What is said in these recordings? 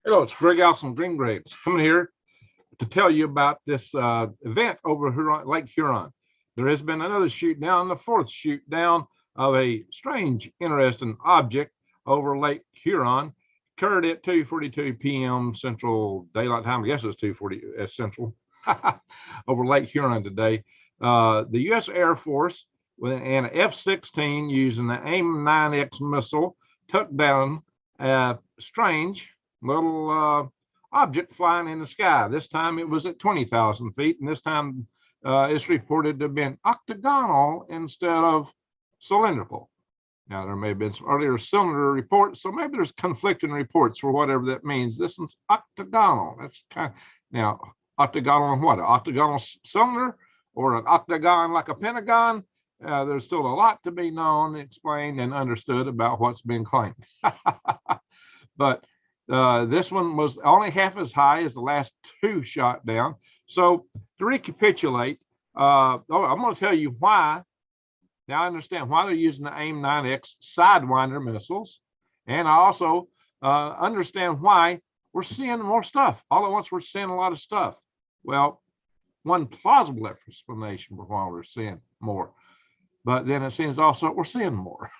Hello, it's Greg Alson Green Grapes coming here to tell you about this event over Huron, Lake Huron. There has been another shoot down, the fourth shoot down of a strange, interesting object over Lake Huron. Occurred at 2:42 p.m. Central Daylight Time. I guess it's 2:40 Central over Lake Huron today. The U.S. Air Force with an F-16 using the AIM-9X missile took down a strange little object flying in the sky. This time it was at 20,000 feet, and this time it's reported to have been octagonal instead of cylindrical. Now, there may have been some earlier cylinder reports, so maybe there's conflicting reports for whatever that means. This one's octagonal. That's kind of, now, octagonal on what? An octagonal cylinder or an octagon like a pentagon? There's still a lot to be known, explained, and understood about what's been claimed. But this one was only half as high as the last two shot down. So to recapitulate, I'm going to tell you why. Now I understand why they're using the AIM-9X Sidewinder missiles. And I also understand why we're seeing more stuff. All at once, we're seeing a lot of stuff. Well, one plausible explanation for why we're seeing more. But then it seems also we're seeing more.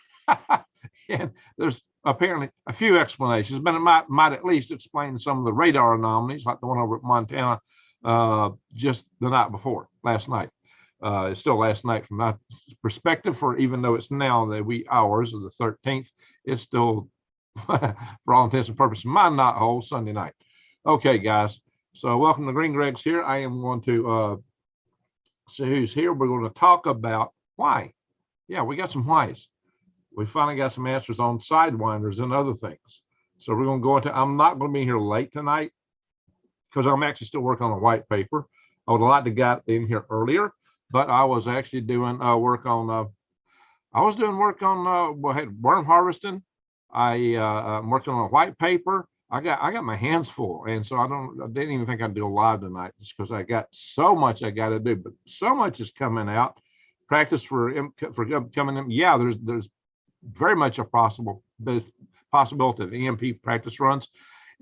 And there's apparently a few explanations, but it might at least explain some of the radar anomalies, like the one over at Montana just the night before, last night. It's still last night from my perspective, for even though it's now the wee hours of the 13th, it's still, for all intents and purposes, my knothole Sunday night. Okay, guys. So welcome to Green Greg's here. I am going to see who's here. We're going to talk about why. Yeah, we got some whys. We finally got some answers on sidewinders and other things. So we're going to go into, I'm not going to be here late tonight because I'm actually still working on a white paper. I would have liked to got in here earlier, but I was actually doing work on, well, I had worm harvesting. I'm working on a white paper. I got my hands full. And so I didn't even think I'd do a live tonight just because I got so much I got to do, but so much is coming out. Practice for coming in. Yeah, there's very much a possibility of EMP practice runs.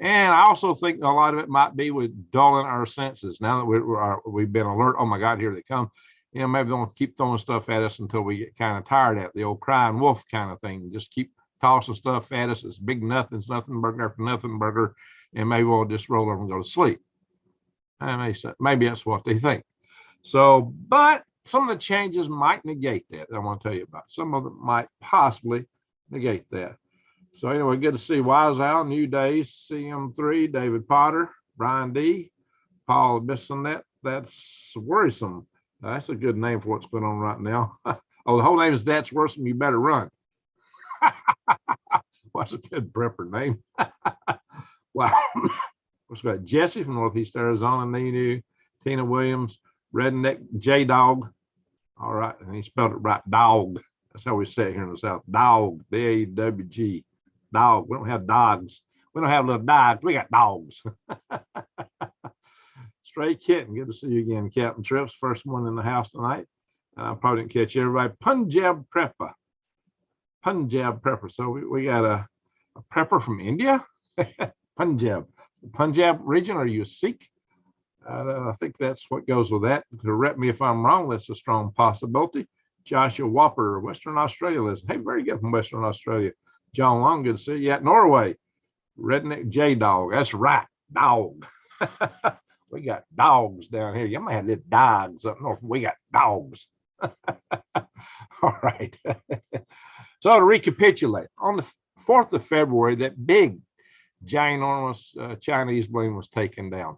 And I also think a lot of it might be with dulling our senses. Now that we've been alert, oh my God, here they come. You know, maybe they want to keep throwing stuff at us until we get kind of tired of it, the old crying wolf kind of thing. Just keep tossing stuff at us. It's big nothings, nothing burger after nothing burger. And maybe we'll just roll over and go to sleep. Maybe that's what they think. So, but some of the changes might negate that. I want to tell you about. Some of them might possibly negate that. So anyway, good to see Wise Al, New Days, CM3, David Potter, Brian D, Paul Bissonette. That's worrisome. That's a good name for what's going on right now. Oh, the whole name is That's Worrisome. You better run. What's a good prepper name? Wow. What's got Jesse from Northeast Arizona, Ninu, Tina Williams, Redneck J Dog. All right, and he spelled it right, dog. That's how we say it here in the South. Dog, D-A-W-G, dog. We don't have dogs. We don't have little dogs. We got dogs. Stray Kitten, good to see you again, Captain Trips. First one in the house tonight. I probably didn't catch everybody. Punjab Prepper. Punjab Prepper. So we got a prepper from India. Punjab. Punjab region, are you a Sikh? I think that's what goes with that. Correct me if I'm wrong. That's a strong possibility. Joshua Whopper, Western Australia. Listen, hey, very good from Western Australia. John Long, good to see you. At Norway, Redneck J Dog. That's right, dog. We got dogs down here. You might have little dogs up north. We got dogs. All right. So to recapitulate, on the 4th of February, that big, ginormous Chinese balloon was taken down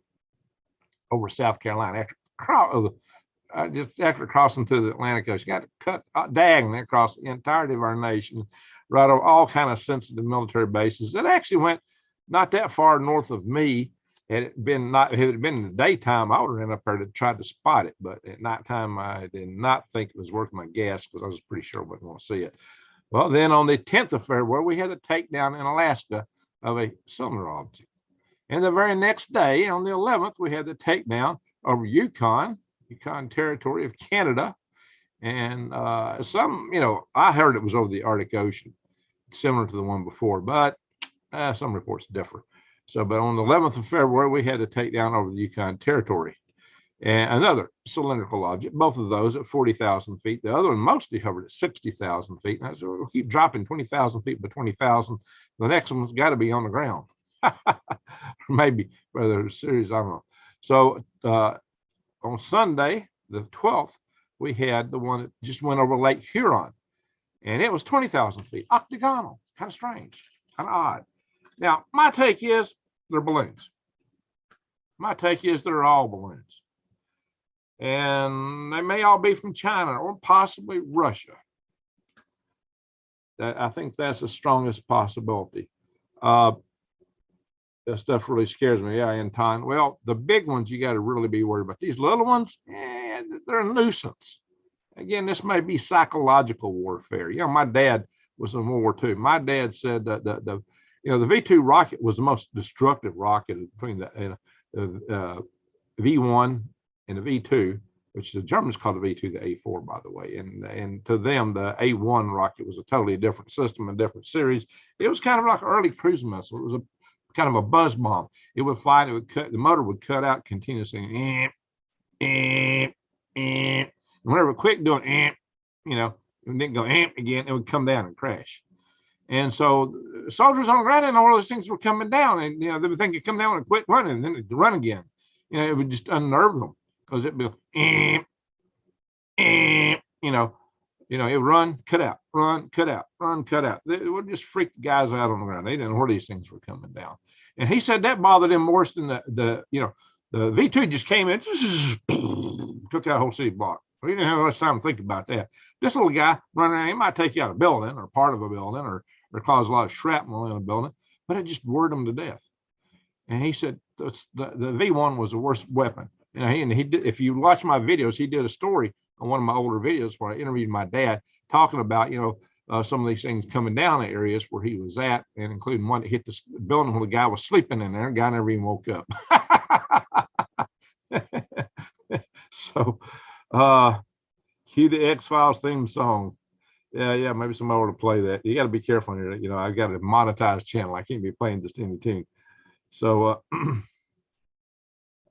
over South Carolina after crossing through the Atlantic Ocean. Got to cut diagonally across the entirety of our nation, right over all kind of sensitive military bases. It actually went not that far north of me. Had it been in the daytime, I would have been up there to try to spot it. But at nighttime, I did not think it was worth my gas because I was pretty sure I wasn't going to see it. Well, then on the 10th of February, we had a takedown in Alaska of a cylinder object. And the very next day, on the 11th, we had the takedown over Yukon territory of Canada. And I heard it was over the Arctic Ocean, similar to the one before, but some reports differ. So, but on the 11th of February, we had to take down over the Yukon Territory. And another cylindrical object, both of those at 40,000 feet. The other one mostly hovered at 60,000 feet. And so we'll keep dropping 20,000 feet by 20,000. The next one's got to be on the ground. Maybe whether it's serious, I don't know. So on Sunday, the 12th, we had the one that just went over Lake Huron. And it was 20,000 feet, octagonal, kind of strange, kind of odd. Now, my take is they're balloons. My take is they're all balloons. And they may all be from China or possibly Russia. I think that's the strongest possibility. That stuff really scares me. Yeah, in time. Well, the big ones you got to really be worried about. These little ones, they're a nuisance. Again, this may be psychological warfare. You know, my dad was in World War II. My dad said that the V2 rocket was the most destructive rocket between the V1 and the V2, which the Germans called the V2 the A4, by the way. And to them, the A1 rocket was a totally different system, a different series. It was kind of like an early cruise missile. It was a kind of a buzz bomb. It would fly and it would cut, the motor would cut out continuously. Whenever it quit doing you know, and then go again, it would come down and crash. And so soldiers on the ground didn't know all those things were coming down. And, you know, they would think it'd come down and quit running, and then it'd run again. You know, it would just unnerve them because it'd be, you know, it would run, cut out, run, cut out, run, cut out. It would just freak the guys out on the ground. They didn't know where these things were coming down. And he said that bothered him worse than the V2 just came in, took out a whole city block. We didn't have much time to think about that. This little guy running, he might take you out of a building or part of a building or cause a lot of shrapnel in a building, but it just worried him to death. And he said the V1 was the worst weapon. You know, he did, if you watch my videos, he did a story on one of my older videos where I interviewed my dad talking about, some of these things coming down the areas where he was at, and including one that hit the building where the guy was sleeping in there. The guy never even woke up. So, cue the X-Files theme song. Yeah, maybe somebody ought to play that. You got to be careful here. You know, I've got a monetized channel. I can't be playing this any tune. So,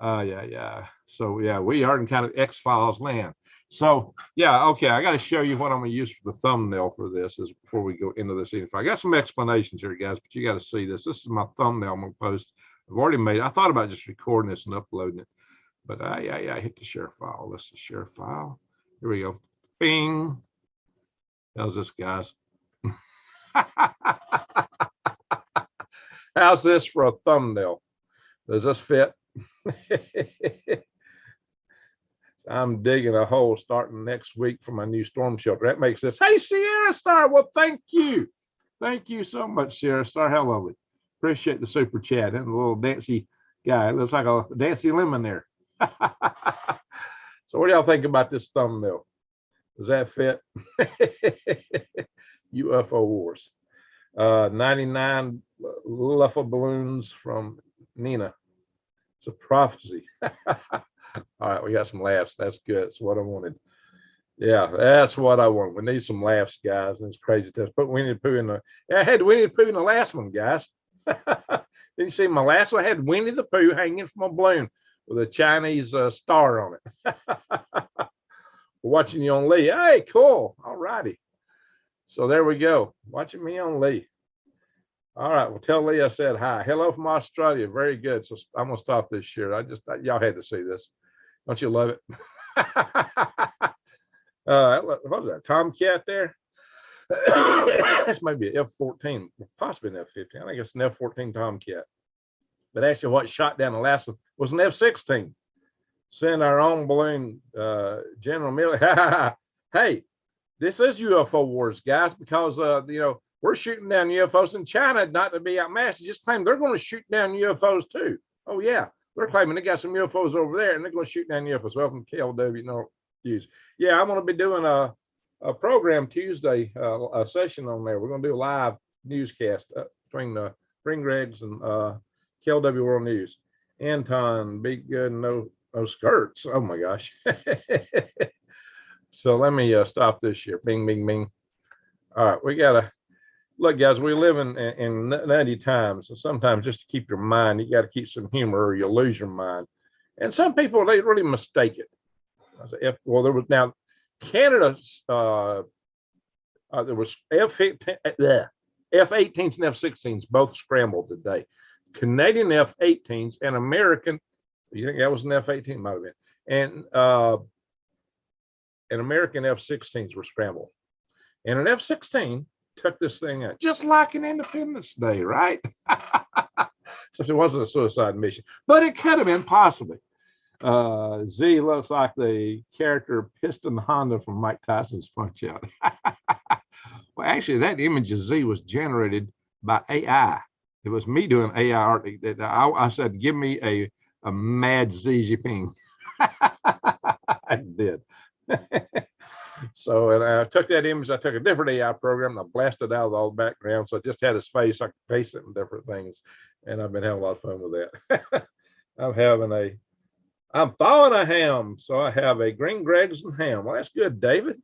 yeah. So, yeah, we are in kind of X-Files land. So, yeah, okay, I got to show you what I'm going to use for the thumbnail for this is before we go into this info. I got some explanations here, guys, but you got to see this. This is my thumbnail I'm going to post. I've already made it. I thought about just recording this and uploading it, but I hit the share file. This is share file. Here we go. Bing. How's this, guys? How's this for a thumbnail? Does this fit? I'm digging a hole starting next week for my new storm shelter. That makes this. Hey, Sierra Star. Well, thank you. Thank you so much, Sierra Star. How lovely. Appreciate the super chat. And the little dancy guy. It looks like a dancy lemon there. So what do y'all think about this thumbnail? Does that fit? UFO Wars. 99 Luffle balloons from Nina. It's a prophecy. All right, we got some laughs. That's good. That's what I wanted. Yeah, that's what I want. We need some laughs, guys. And it's crazy to put Winnie the Pooh in the. I had Winnie the Pooh in the last one, guys. Did you see my last one? I had Winnie the Pooh hanging from a balloon with a Chinese star on it. We're watching you on Lee. Hey, cool. All righty. So there we go. Watching me on Lee. All right. Well, tell Lee I said hi. Hello from Australia. Very good. So I'm going to stop this share. Y'all had to see this. Don't you love it? What was that? Tomcat there? That's maybe an F-14, possibly an F-15. I think it's an F-14 Tomcat. But actually what shot down the last one was an F-16. Send our own balloon, General Milley. Hey, this is UFO Wars, guys, because, we're shooting down UFOs in China, not to be outmassed. Just claim they're going to shoot down UFOs too. Oh, yeah. They're claiming they got some UFOs over there and they're going to shoot down UFOs. Welcome to KLW News. Yeah, I'm going to be doing a program Tuesday, a session on there. We're going to do a live newscast between Green Greg's and KLW World News. Anton, be good, no skirts. Oh my gosh. So let me stop this here. Bing, bing, bing. All right, we got look, guys, we live in nutty times. And sometimes just to keep your mind, you got to keep some humor or you'll lose your mind. And some people, they really mistake it. Well, there was now Canada's, there was F-18s and F-16s both scrambled today. Canadian F-18s and American, you think that was an F-18? Might have been. And American F-16s were scrambled. And an F-16 took this thing out, just like an Independence Day, right? So it wasn't a suicide mission, but it could have been possibly. Z looks like the character Piston Honda from Mike Tyson's Punch Out. Well, actually, that image of Z was generated by AI. It was me doing AI art. I said, give me a mad Xi Jinping. I did. So, and I took that image, I took a different AI program, and I blasted out all the background. So I just had his face, I could paste it in different things. And I've been having a lot of fun with that. I'm thawing a ham. So I have a green Greg's and ham. Well, that's good, David.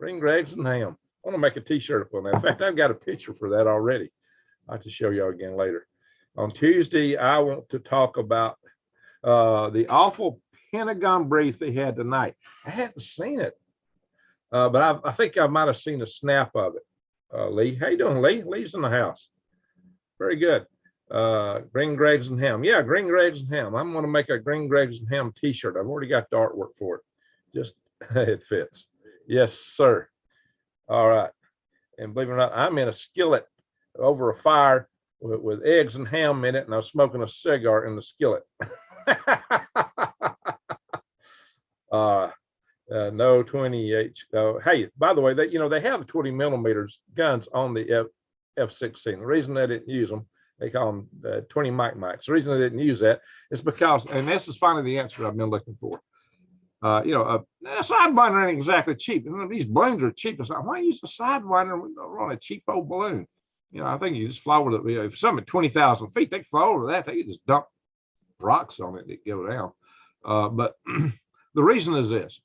Green Greg's and ham. I want to make a t-shirt on that. In fact, I've got a picture for that already. I'll have to show y'all again later. On Tuesday, I want to talk about the awful Pentagon brief they had tonight. I hadn't seen it, but I think I might have seen a snap of it. Lee, how you doing, Lee? Lee's in the house. Very good. Green Greg's and ham. Yeah, Green Greg's and ham. I'm going to make a Green Greg's and ham t-shirt. I've already got the artwork for it. Just it fits. Yes, sir. All right. And believe it or not, I'm in a skillet over a fire with eggs and ham in it, and I was smoking a cigar in the skillet. No 28. Hey, by the way, they have 20 millimeters guns on the F-16. The reason they didn't use them, they call them 20 mics. The reason they didn't use that is because, and this is finally the answer I've been looking for. A Sidewinder ain't exactly cheap. And these balloons are cheap. It's like, why use a Sidewinder on a cheap old balloon? I think you just fly with it. If something at 20,000 feet, they can fly over that. They can just dump rocks on it and it go down. But the reason is this.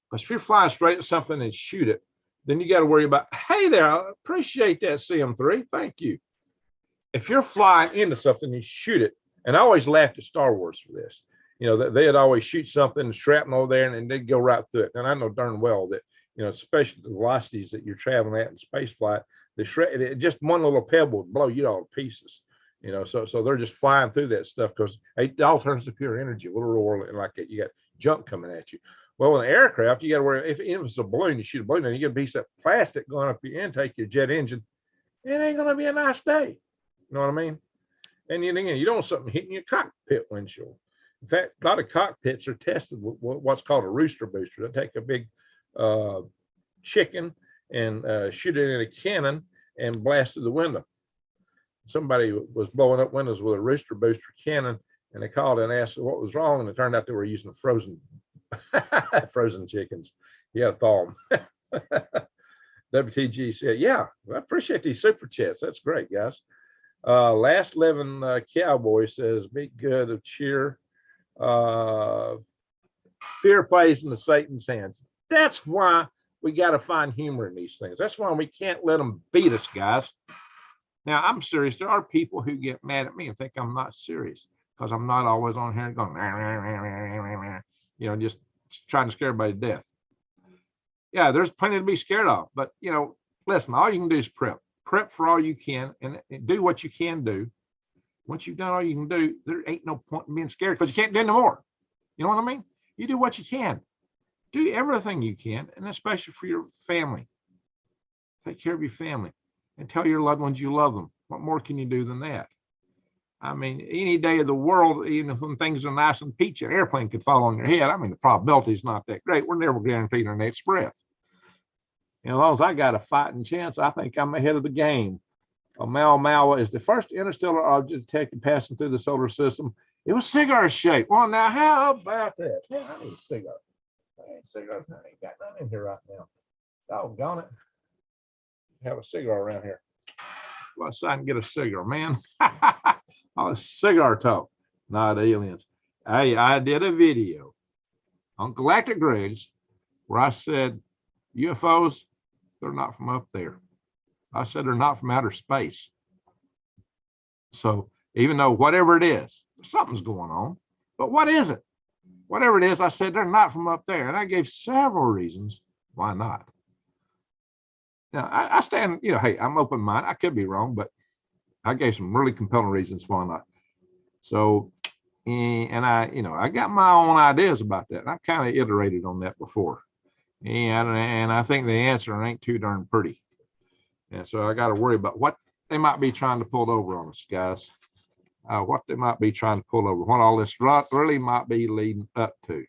Because if you're flying straight at something and shoot it, then you got to worry about, hey there, I appreciate that CM3. Thank you. If you're flying into something and shoot it, and I always laughed at Star Wars for this. They'd always shoot something and shrapnel there and they'd go right through it. And I know darn well that, especially the velocities that you're traveling at in space flight, just one little pebble would blow you all to pieces. So they're just flying through that stuff because it all turns to pure energy. Like you got junk coming at you. Well, with an aircraft, you got to worry, if it's a balloon, you shoot a balloon and you get a piece of plastic going up your intake, your jet engine, it ain't going to be a nice day. You know what I mean? And you don't want something hitting your cockpit windshield. In fact, a lot of cockpits are tested with what's called a rooster booster. They take a big chicken and shoot it in a cannon and blast through the window. Somebody was blowing up windows with a rooster booster cannon, and they called and asked what was wrong, and it turned out they were using frozen chickens. You got to thaw them. WTG said, yeah, I appreciate these super chats. That's great, guys. Last Living Cowboy says, be good of cheer. Fear plays into Satan's hands. That's why we got to find humor in these things. That's why we can't let them beat us, guys. Now, I'm serious. There are people who get mad at me and think I'm not serious because I'm not always on here going, just trying to scare everybody to death. Yeah, there's plenty to be scared of. But, listen, all you can do is prep. Prep for all you can and do what you can do. Once you've done all you can do, there ain't no point in being scared because you can't do no more. You know what I mean? You do what you can. Do everything you can, and especially for your family. Take care of your family and tell your loved ones you love them. What more can you do than that? I mean, any day of the world, even when things are nice and peachy, an airplane could fall on your head. I mean, the probability is not that great. We're never guaranteed our next breath. And as long as I got a fighting chance, I think I'm ahead of the game. Maui is the first interstellar object detected passing through the solar system. It was cigar shaped. Well, now, how about that? Man, I need a cigar. I need cigars. I ain't got none in here right now. Doggone it. Have a cigar around here. Go outside and get a cigar, man. Oh, cigar talk, not aliens. Hey, I did a video on Galactic Greg's where I said UFOs, they're not from up there. I said they're not from outer space. So even though whatever it is, something's going on, but what is it? Whatever it is, I said they're not from up there. And I gave several reasons why not. Now, I stand, hey, I'm open-minded. I could be wrong, but I gave some really compelling reasons why not. So, and I got my own ideas about that. And I've kind of iterated on that before. And I think the answer ain't too darn pretty. And so I got to worry about what they might be trying to pull over on us, guys. What they might be trying to pull over, what all this really might be leading up to.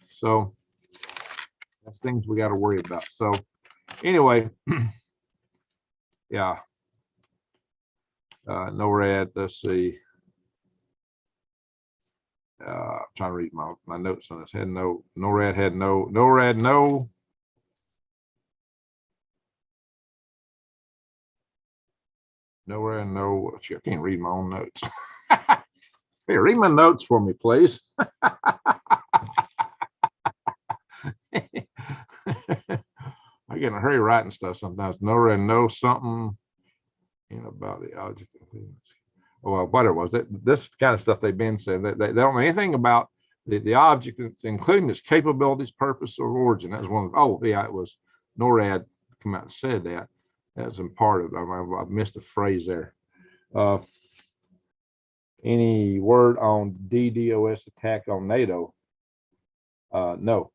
So that's things we got to worry about. So anyway, yeah. NORAD, let's see. I'm trying to read my notes on this. NORAD had no. I can't read my own notes. Here, read my notes for me, please. I get in a hurry writing stuff sometimes. NORAD knows something about the object. Well, whatever it was, this kind of stuff they've been saying. They don't know anything about the object, including its capabilities, purpose, or origin. That was one of, it was NORAD come out and said that. That was in part of it. I missed a phrase there. Any word on DDoS attack on NATO? No.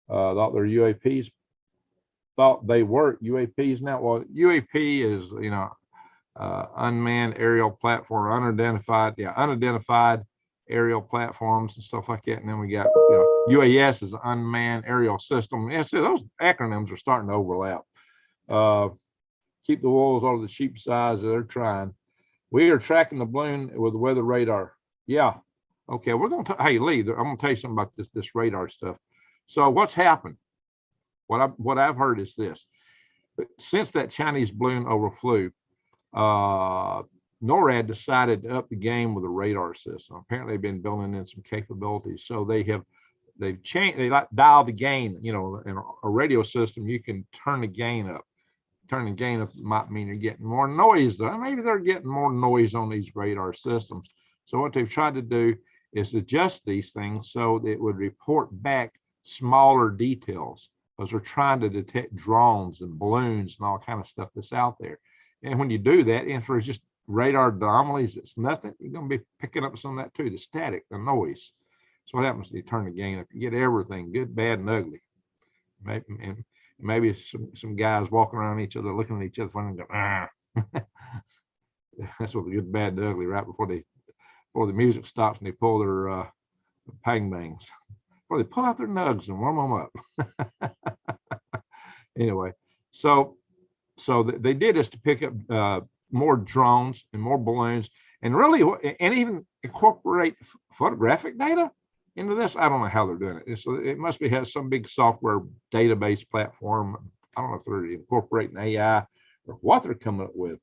Thought they're UAPs. Thought they were UAPs now. Well, UAP is, unmanned aerial platform, unidentified aerial platforms and stuff like that. And then we got, UAS is an unmanned aerial system. Yeah, so those acronyms are starting to overlap. Keep the wolves out of the sheep's eyes. They're trying. We are tracking the balloon with the weather radar. Yeah. Okay. We're going to, hey, Lee, I'm going to tell you something about this radar stuff. So what's happened? What I've heard is this. Since that Chinese balloon overflew, NORAD decided to up the game with a radar system. Apparently they've been building in some capabilities. So they've changed, they dial the gain, in a radio system, you can turn the gain up. Turning the gain up might mean you're getting more noise. Maybe they're getting more noise on these radar systems. So what they've tried to do is adjust these things so that it would report back smaller details, because they're trying to detect drones and balloons and all kind of stuff that's out there. And when you do that, if there's just radar anomalies, it's nothing, you're going to be picking up some of that too, the static, the noise. So what happens when you turn the gain up? You get everything, good, bad, and ugly. Maybe some guys walking around each other, looking at each other funny and go, ah. That's what the good, bad, and ugly, right before the music stops and they pull their pang bangs. Or they pull out their nugs and warm them up. Anyway, so they did this to pick up more drones and more balloons, and really, and even incorporate photographic data into this. I don't know how they're doing it. It must be has some big software database platform. I don't know if they're incorporating AI or what they're coming up with.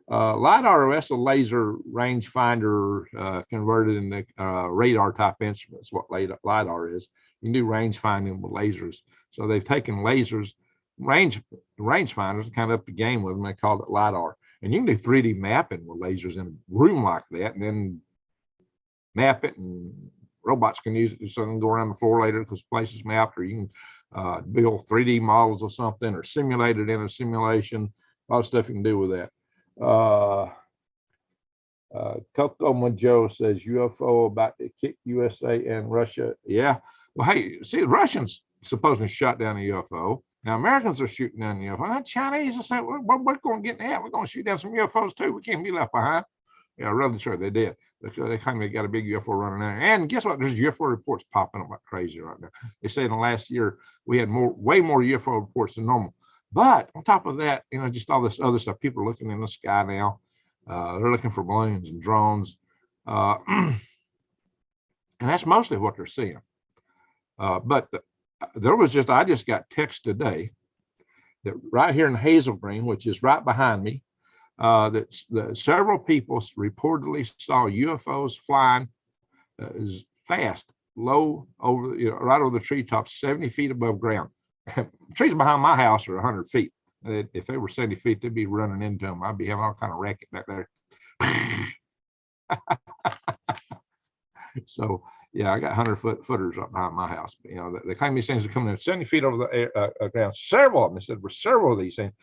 LiDAR, that's a laser rangefinder converted into radar type instruments. What LiDAR is, you can do range finding with lasers. So they've taken lasers, rangefinders, kind of up the game with them. They called it LiDAR, and you can do 3D mapping with lasers in a room like that, and then map it, and robots can use it to something, go around the floor later because the place is mapped, or you can build 3D models of something or simulate it in a simulation. A lot of stuff you can do with that. Coco Joe says UFO about to kick USA and Russia. Yeah. Well, hey, see, the Russians supposedly shot down a UFO. Now Americans are shooting down the UFO. Now Chinese are saying we're going to get in that. We're going to shoot down some UFOs too. We can't be left behind. Yeah, really sure they did. They kind of got a big UFO running there. And guess what? There's UFO reports popping up like crazy right now. They say in the last year we had way more UFO reports than normal. But on top of that, just all this other stuff. People are looking in the sky now. They're looking for balloons and drones. And that's mostly what they're seeing. But I just got text today that right here in Hazel Green, which is right behind me, that several people reportedly saw UFOs flying fast, low, over, right over the treetops, 70 feet above ground. Trees behind my house are 100 feet. If they were 70 feet, they'd be running into them. I'd be having all kind of racket back there. So yeah, I got 100-footers up behind my house. You know, they claim these things are coming in 70 feet over the ground. Several of them. They said, we're several of these things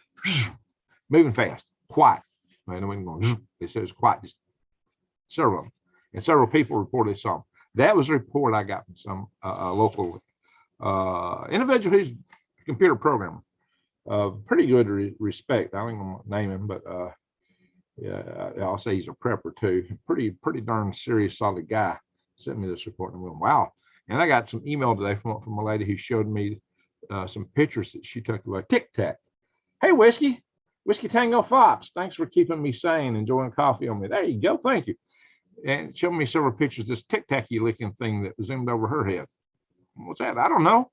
moving fast, quiet. And when going, they said it's quiet. Just several of them, and several people reported they saw them. That was a report I got from some local individual who's a computer programmer. Pretty good respect. I ain't gonna name him, but yeah, I'll say he's a prepper too. Pretty darn serious, solid guy. Sent me this report and I went, wow. And I got some email today from a lady who showed me some pictures that she took of Tic Tac. Hey, Whiskey Tango Fox, thanks for keeping me sane, enjoying coffee on me. There you go, thank you. And showed me several pictures of this Tic Tac looking thing that zoomed over her head. What's that? I don't know.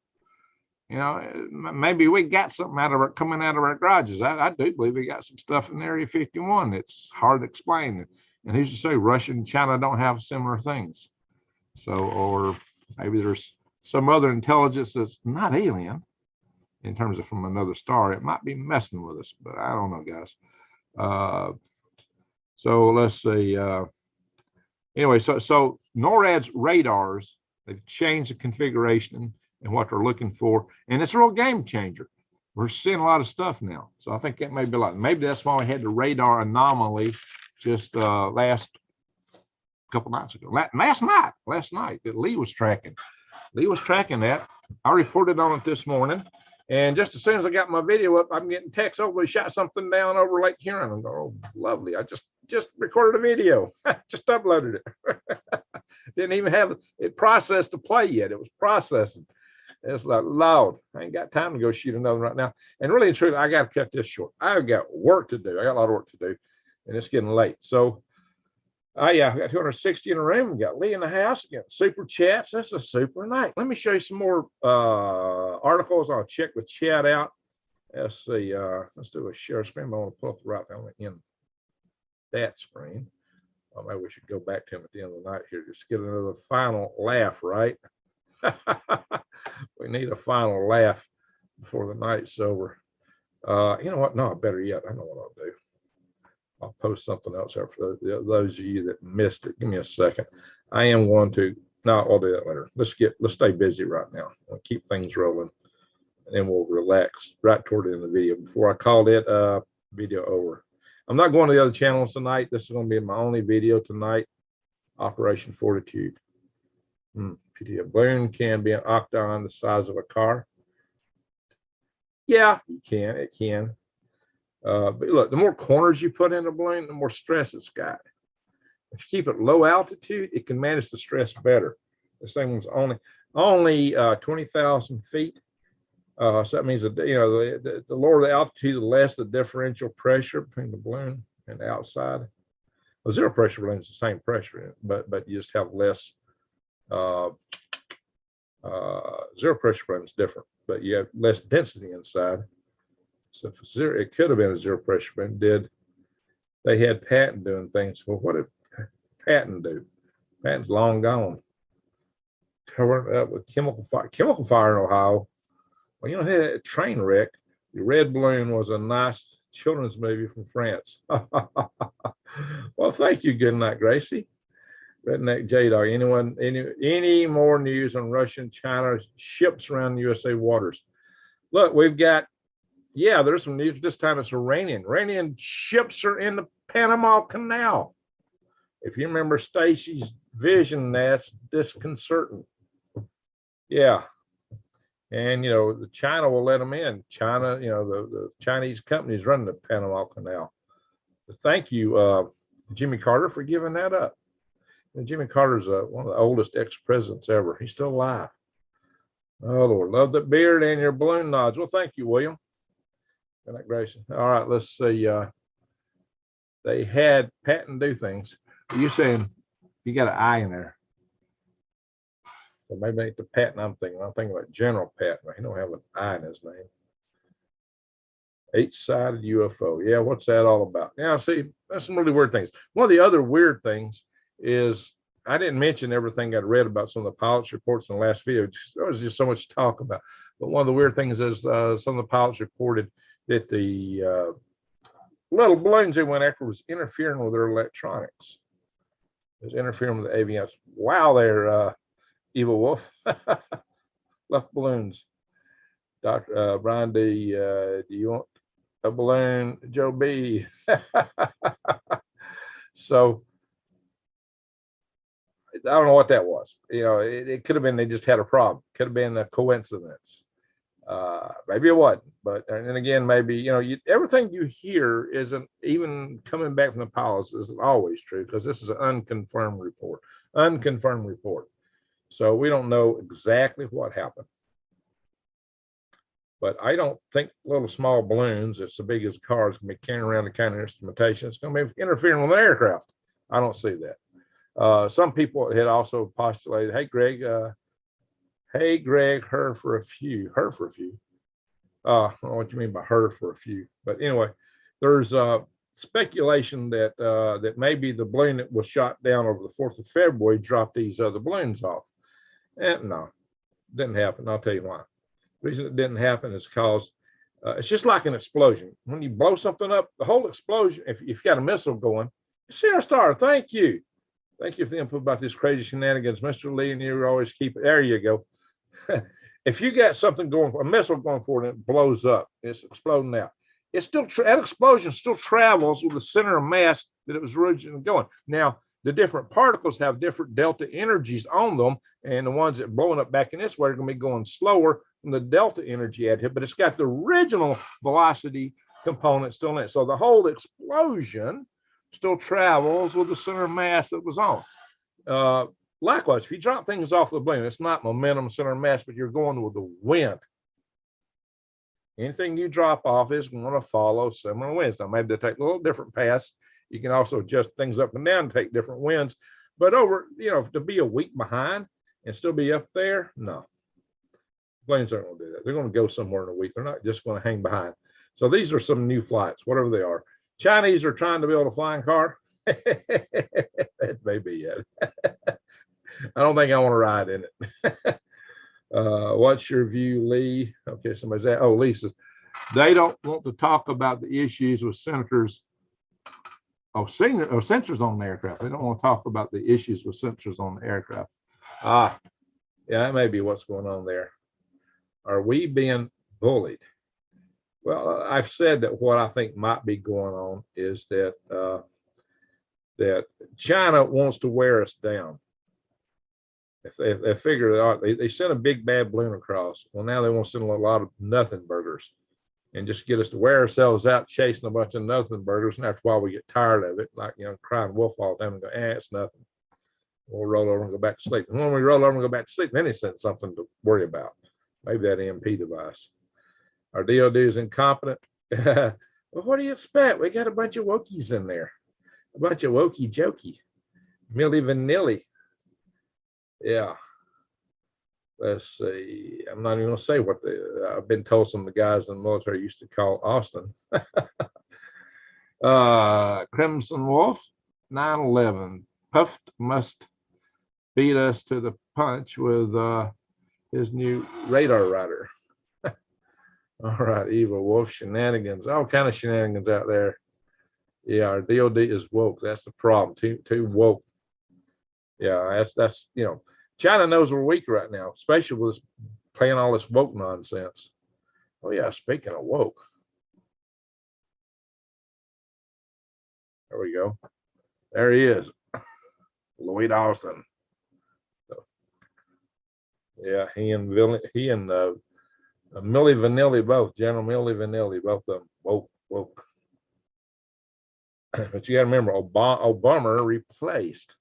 You know, maybe we got something coming out of our garages. I do believe we got some stuff in Area 51 that's hard to explain. And who's to say Russia and China don't have similar things? So, or maybe there's some other intelligence that's not alien in terms of from another star. It might be messing with us, but I don't know, guys. So let's see. Anyway, so NORAD's radars, they've changed the configuration and what they're looking for, and it's a real game changer. We're seeing a lot of stuff now, so I think that may be a lot. Maybe that's why we had the radar anomaly just last couple nights ago. Last night that Lee was tracking. Lee was tracking that. I reported on it this morning, and just as soon as I got my video up, I'm getting texts over. We shot something down over Lake Huron. I'm going, oh, lovely. I just recorded a video. Just uploaded it. Didn't even have it processed to play yet. It was processing. It's like, Lord, I ain't got time to go shoot another right now. And really and truly, I got to cut this short. I've got work to do. I got a lot of work to do, and it's getting late. So, yeah, I got 260 in a room. We got Lee in the house. We got super chats. That's a super night. Let me show you some more articles. I'll check the chat out. Let's see. Let's do a share screen. I want to pull up the right thing in that screen. Well, maybe we should go back to him at the end of the night here. Just get another final laugh, right? We need a final laugh before the night's over. You know what? No, better yet, I know what I'll do. I'll post something else out for those of you that missed it. Give me a second. I am going to. No, I'll do that later. Let's stay busy right now. I'll keep things rolling, and then we'll relax right toward the end of the video before I call it video over. I'm not going to the other channels tonight. This is going to be my only video tonight. Operation Fortitude. A balloon can be an octagon the size of a car. Yeah, you can. It can. But look, the more corners you put in a balloon, the more stress it's got. If you keep it low altitude, it can manage the stress better. This thing was only 20,000 feet. So that means that, you know, the lower the altitude, the less the differential pressure between the balloon and the outside. Well, zero pressure balloon is the same pressure, but you just have less. Zero pressure balloon is different, but you have less density inside. So if it's zero, it could have been a zero pressure balloon. They had Patton doing things? Well, what did Patton do? Patton's long gone. Covered up with chemical fire in Ohio. Well, you know, had a train wreck. The Red Balloon was a nice children's movie from France. Well, thank you. Good night, Gracie. Redneck J Dog. Any more news on Russian, China ships around USA waters? Look, we've got, yeah, there's some news. This time it's Iranian. Iranian ships are in the Panama Canal. If you remember Stacy's vision, that's disconcerting. Yeah. And, you know, the China will let them in. China, you know, the Chinese companies running the Panama Canal. But thank you, Jimmy Carter, for giving that up. And Jimmy Carter's one of the oldest ex-presidents ever. He's still alive. Oh, Lord, love the beard and your balloon nods. Well, thank you, William. Good night, Grayson. All right, let's see. They had Patton do things. You're saying you got an I in there. So maybe ain't the Patton I'm thinking. I'm thinking about General Patton. He don't have an I in his name. Eight-sided UFO. Yeah, what's that all about? Now, see, that's some really weird things. One of the other weird things is I didn't mention everything I'd read about some of the pilots' reports in the last video. There was just so much to talk about. But one of the weird things is some of the pilots reported that the little balloons they went after was interfering with their electronics. It was interfering with the avionics. Wow, there, Evil Wolf. Left balloons. Dr. Brian D, do you want a balloon? Joe B. So I don't know what that was. You know, it could have been they just had a problem. Could have been a coincidence. Maybe it wasn't. But and again, maybe you know, everything you hear isn't even coming back from the pilots isn't always true because this is an unconfirmed report. Unconfirmed report. So we don't know exactly what happened. But I don't think little small balloons that's as big as cars can be carrying around the kind of instrumentation. It's going to be interfering with an aircraft. I don't see that. Some people had also postulated, hey, Greg, her for a few. I don't know what you mean by her for a few. But anyway, there's speculation that that maybe the balloon that was shot down over the 4th of February dropped these other balloons off. And no, didn't happen. I'll tell you why. The reason it didn't happen is because it's just like an explosion. When you blow something up, the whole explosion, if you've got a missile going, Sarah Star, thank you. Thank you for the input about this crazy shenanigans, Mr. Lee, and you always keep it. There you go. If you got something going, a missile going forward and it blows up, it's exploding out. It's still, that explosion still travels with the center of mass that it was originally going. Now, the different particles have different delta energies on them, and the ones that are blowing up back in this way are going to be going slower than the delta energy at it, but it's got the original velocity component still in it. So the whole explosion still travels with the center of mass that was on. Likewise, if you drop things off the balloon, it's not momentum, center of mass, but you're going with the wind. Anything you drop off is going to follow similar winds. Now, maybe they take a little different paths. You can also adjust things up and down and take different winds. But over, you know, to be a week behind and still be up there, no. Planes aren't going to do that. They're going to go somewhere in a week. They're not just going to hang behind. So these are some new flights, whatever they are. Chinese are trying to build a flying car. That may be it. I don't think I want to ride in it. What's your view, Lee? Okay, somebody's at, oh, Lee says, they don't want to talk about the issues with senators. Sensors on the aircraft. They don't want to talk about the issues with sensors on the aircraft. Yeah, that may be what's going on there. Are we being bullied? Well, I've said that what I think might be going on is that that China wants to wear us down. If they figure it out, they sent a big bad balloon across. Well, now they want to send a lot of nothing burgers and just get us to wear ourselves out chasing a bunch of nothing burgers. And after a while, we get tired of it, like, you know, crying wolf all the time and go, it's nothing. We'll roll over and go back to sleep. And when we roll over and go back to sleep, then he sent something to worry about. Maybe that EMP device. Our DOD is incompetent. Well, what do you expect? We got a bunch of wokies in there. A bunch of wokey jokey. Milli Vanilli. Yeah. Let's see. I'm not even going to say what I've been told some of the guys in the military used to call Austin. Crimson Wolf, 9/11. Puffed must beat us to the punch with his new radar rider. All right, Evil Wolf, shenanigans, all kind of shenanigans out there. Yeah, our DOD is woke. That's the problem. Too woke. Yeah, that's you know, China knows we're weak right now, especially with playing all this woke nonsense. Oh yeah, speaking of woke. There we go. There he is. Lloyd Austin. So, yeah, he and Milli Vanilli both, General Milli Vanilli, both of them woke. But you got to remember, Obama replaced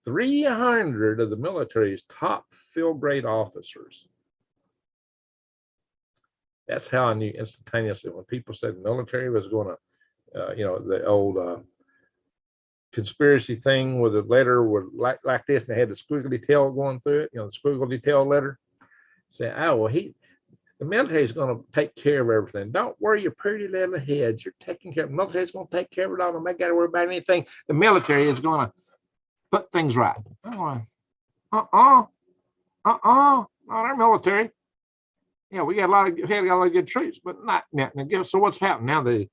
300 of the military's top field grade officers. That's how I knew instantaneously when people said the military was going to, you know, the old conspiracy thing with a letter with like this, and they had the squiggly tail going through it, you know, the squiggly tail letter. Saying, oh, well, the military is going to take care of everything. Don't worry your pretty little heads. You're taking care of the military is going to take care of it all. Nobody got to worry about anything. The military is going to put things right. Not our military. Yeah, we got a lot of good troops, but not now. So what's happened now that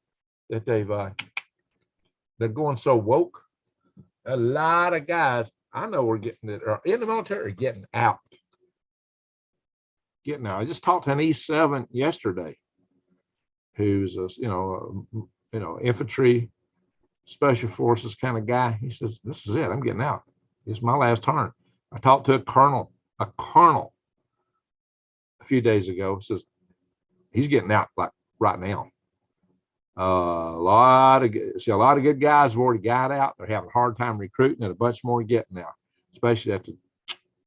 they're going so woke? A lot of guys I know are in the military are getting out. I just talked to an E7 yesterday, who's a infantry special forces kind of guy. He says, "This is it. I'm getting out. It's my last turn." I talked to a colonel a few days ago. Says he's getting out like right now. A lot of good guys have already got out. They're having a hard time recruiting, and a bunch more getting out, especially after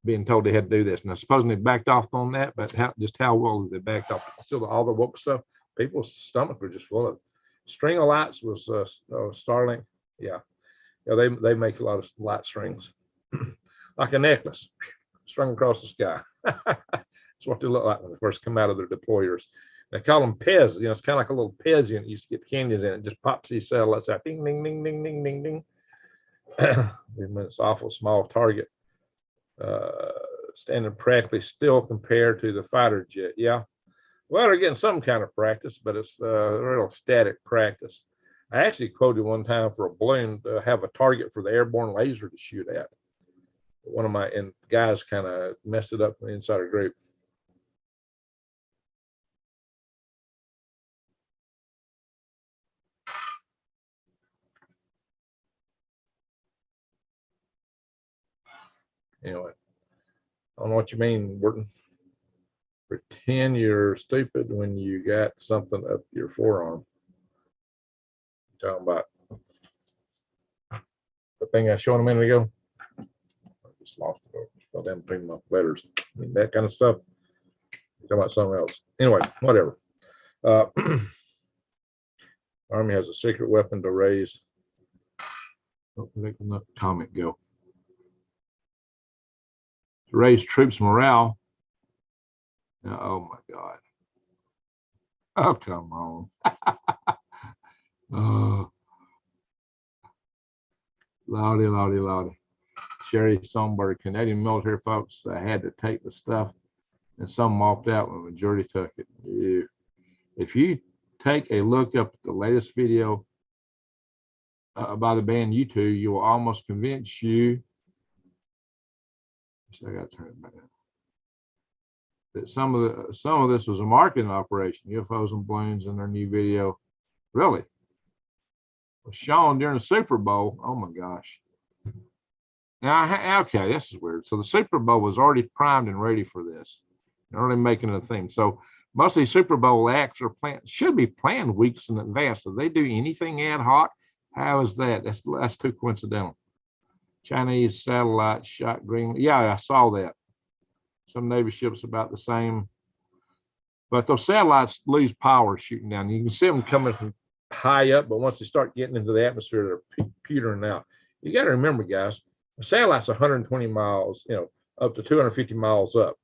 being told they had to do this. Now, supposedly they backed off on that, but how well they backed off? Still, all the woke stuff, people's stomach were just full of it. String of lights was Starlink. Yeah, they make a lot of light strings, like a necklace, strung across the sky. That's what they look like when they first come out of their deployers. They call them Pez. It's kind of like a little Pez unit. You used to get the candies in it. Just pops these satellites out. Ding, ding, ding, ding, ding, ding, ding. It's awful small target. Standing practically still compared to the fighter jet. Yeah. Well, they're getting some kind of practice, but it's real static practice. I actually quoted one time for a balloon to have a target for the airborne laser to shoot at. One of my guys kind of messed it up from the insider group. Anyway, I don't know what you mean, Wharton. Pretend you're stupid when you got something up your forearm. Talking about the thing I showed a minute ago. I just lost it. Fell down between my letters. I mean, that kind of stuff. Talking about something else. Anyway, whatever. Army has a secret weapon to raise. Don't let the comment go. To raise troops' morale. Oh my God. Oh, come on. Oh, Lordy. Sherry Sonberg, Canadian military folks that had to take the stuff, and some walked out when the majority took it. If you take a look up at the latest video by the band U2, you will almost convince you. So I got to turn it back. That some of this was a marketing operation. UFOs and balloons in their new video, really, was shown during the Super Bowl. Oh my gosh! Now, okay, this is weird. So the Super Bowl was already primed and ready for this. They're already making it a thing. So most of these Super Bowl acts should be planned weeks in advance. Do they do anything ad hoc? How is that? That's too coincidental. Chinese satellite shot Greenland. Yeah, I saw that. Some Navy ships about the same. But those satellites lose power shooting down. You can see them coming from high up, but once they start getting into the atmosphere, they're petering out. You got to remember, guys, a satellite's 120 miles, up to 250 miles up.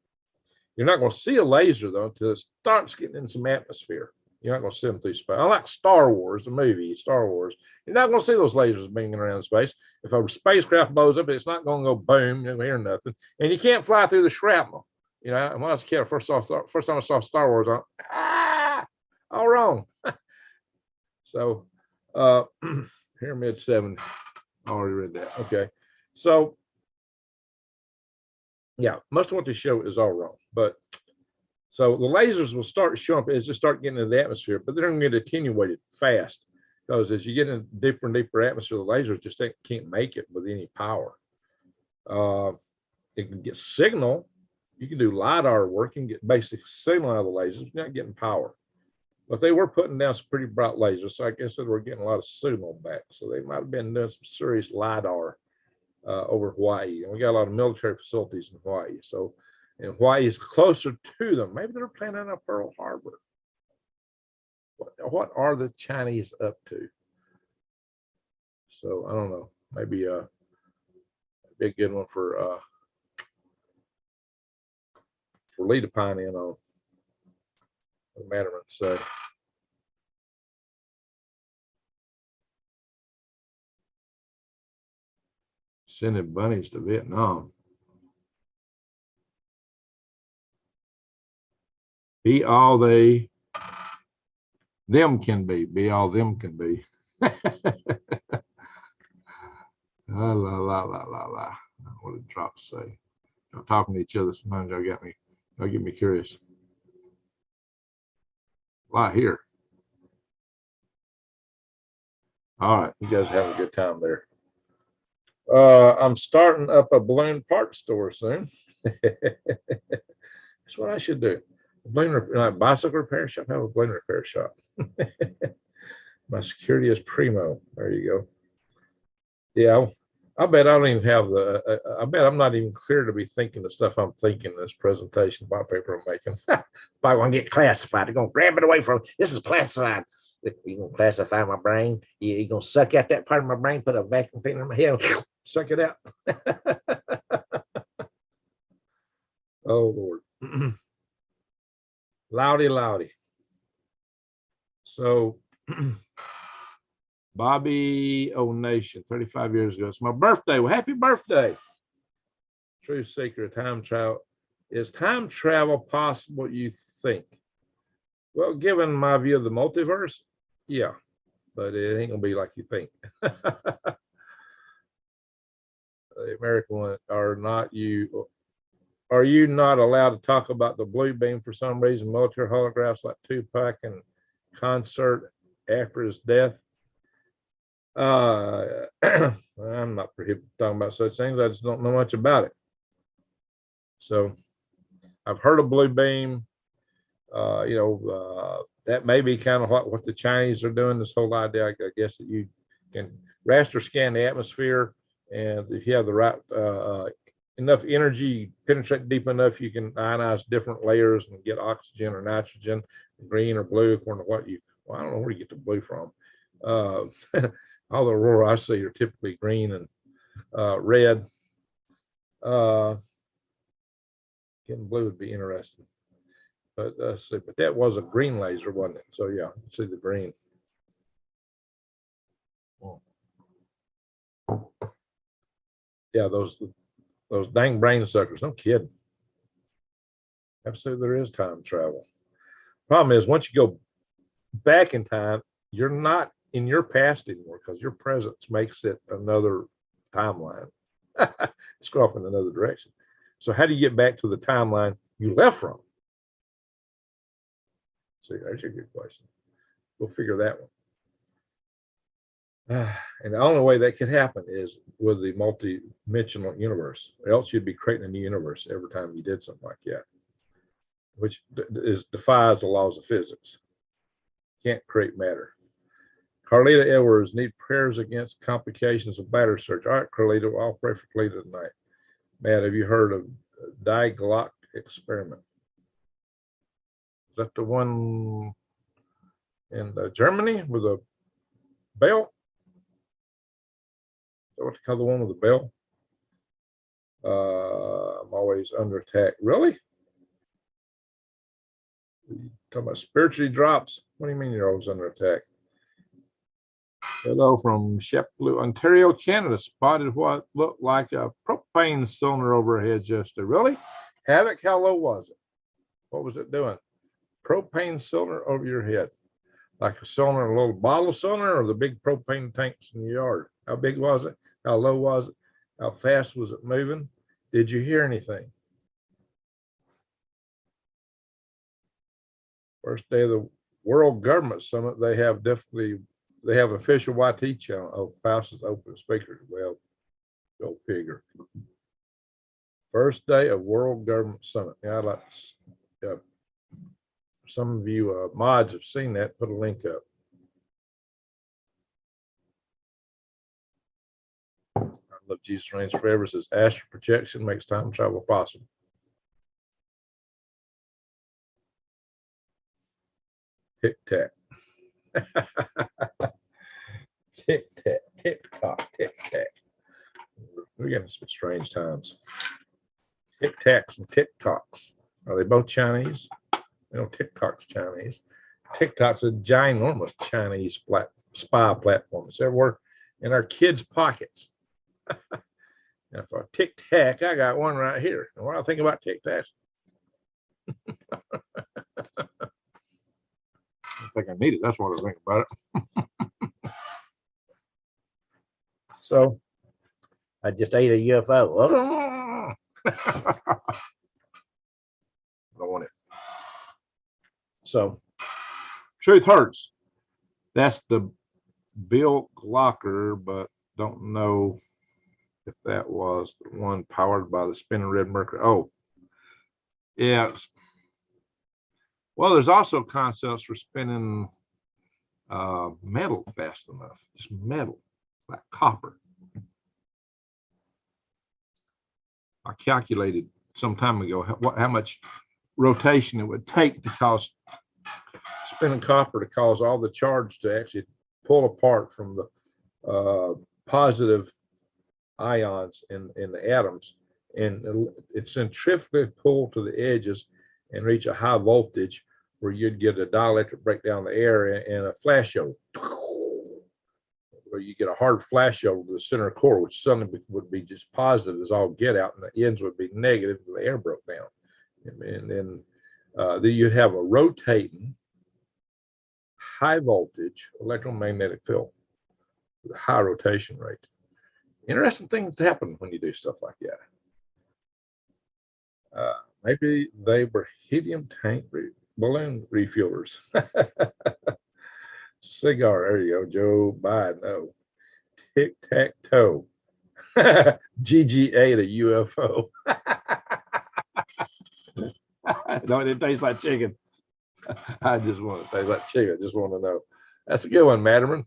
You're not going to see a laser, though, until it starts getting in some atmosphere. You're not going to see them through space. Unlike Star Wars, the movie, Star Wars, you're not going to see those lasers banging around space. If a spacecraft blows up, it's not going to go boom, you don't hear nothing. And you can't fly through the shrapnel. When I was a kid, first time I saw Star Wars, all wrong. So, Pyramid 7, I already read that. Okay. So, yeah, most of what they show is all wrong. But so the lasers will start showing up as they start getting into the atmosphere, but they're going to get attenuated fast because as you get in deeper and deeper atmosphere, the lasers just can't make it with any power. It can get signal. You can do LiDAR work and get basic signal out of the lasers. You're not getting power. But they were putting down some pretty bright lasers. So I guess that we're getting a lot of signal back. So they might have been doing some serious LiDAR over Hawaii. And we got a lot of military facilities in Hawaii. So, and Hawaii is closer to them. Maybe they're planning on Pearl Harbor. What are the Chinese up to? So I don't know. Maybe a big good one for Lee to pine in on. The Matterman say. Sending bunnies to Vietnam. Be all them can be. Be all them can be. La la la la la la. What did Drop say? Y'all talking to each other sometimes. Y'all get me curious. A lot here. All right, you guys have a good time there. I'm starting up a balloon parts store soon. That's what I should do. A balloon bicycle repair shop. Have a balloon repair shop. My security is primo. There you go. Yeah, I bet I don't even have I bet I'm not even clear to be thinking the stuff I'm thinking in this presentation about paper I'm making. If I want to get classified, they're going to grab it away from me. This is classified. You're going to classify my brain. You're going to suck out that part of my brain, put a vacuum cleaner in my head, suck it out. Oh, Lord. Loudy. So, Bobby O'Nation, 35 years ago. It's my birthday. Well, happy birthday. True seeker of time travel. Is time travel possible, you think? Well, given my view of the multiverse, yeah, but it ain't gonna be like you think. The American one, are you not allowed to talk about the blue beam for some reason? Military holographs like Tupac and concert after his death. I'm not prohibited talking about such things. I just don't know much about it. So I've heard of blue beam. That may be kind of what the Chinese are doing. This whole idea, I guess, that you can raster scan the atmosphere, and if you have the right enough energy, penetrate deep enough, you can ionize different layers and get oxygen or nitrogen, green or blue, according to what you. Well, I don't know where you get the blue from. All the aurora I see are typically green and red. Getting blue would be interesting. But let's see. But that was a green laser, wasn't it? So yeah, see the green. Yeah, those dang brain suckers. No kidding. Absolutely, there is time travel. Problem is, once you go back in time, you're not in your past anymore because your presence makes it another timeline. It's go off in another direction. So how do you get back to the timeline you left from? See, that's a good question. We'll figure that one. And the only way that could happen is with the multi-dimensional universe. Or else you'd be creating a new universe every time you did something like that, which defies the laws of physics. Can't create matter. Carlita Edwards, need prayers against complications of bladder surgery. All right, Carlita, I'll pray for Carlita tonight. Matt, have you heard of Dieglocke experiment? Is that the one in Germany with a bell? Is that what they call the one with the bell? I'm always under attack. Really? You talking about spiritually drops? What do you mean you're always under attack? Hello from Shepblue, Ontario, Canada. Spotted what looked like a propane cylinder overhead yesterday. Really? Havoc, how low was it? What was it doing? Propane cylinder over your head. Like a cylinder, a little bottle cylinder, or the big propane tanks in the yard? How big was it? How low was it? How fast was it moving? Did you hear anything? First day of the World Government Summit, they have official YT channel. Oh, Faust is open speakers. Well, go figure. First day of World Government Summit. Yeah, I'd like some of you mods have seen that. Put a link up. I love Jesus reigns forever. Says astral projection makes time travel possible. Tic Tac. Tic Tac, Tic Tac, Tic Tac. We're getting some strange times. Tic Tacs and Tic Tocs. Are they both Chinese? You know, TikTok's Chinese. TikTok's a ginormous Chinese spy platform. It's everywhere in our kids' pockets. And for a Tic Tac, I got one right here. And what do I think about Tic Tacs? think I need it. That's what I think about it. So I just ate a UFO. I don't want it. So truth hurts. That's the Bill Glocker, but don't know if that was the one powered by the spinning Rib Mercury. Oh, yeah. Well, there's also concepts for spinning metal fast enough, just metal, like copper. I calculated some time ago how much rotation it would take to cause spinning copper to cause all the charge to actually pull apart from the positive ions in the atoms, and it's centrifugally pulled to the edges and reach a high voltage where you'd get a dielectric breakdown of the air and a flash over, where you get a hard flash over to the center core, which suddenly would be just positive as all get out, and the ends would be negative if the air broke down. And then you'd have a rotating high voltage electromagnetic field with a high rotation rate. Interesting things happen when you do stuff like that. Maybe they were helium tank balloon refuelers. Cigar, there you go, Joe Biden. No. Tic Tac Toe. GGA the UFO. No, it tastes like chicken. I just want to taste like chicken. I just want to know. That's a good one, Matterman.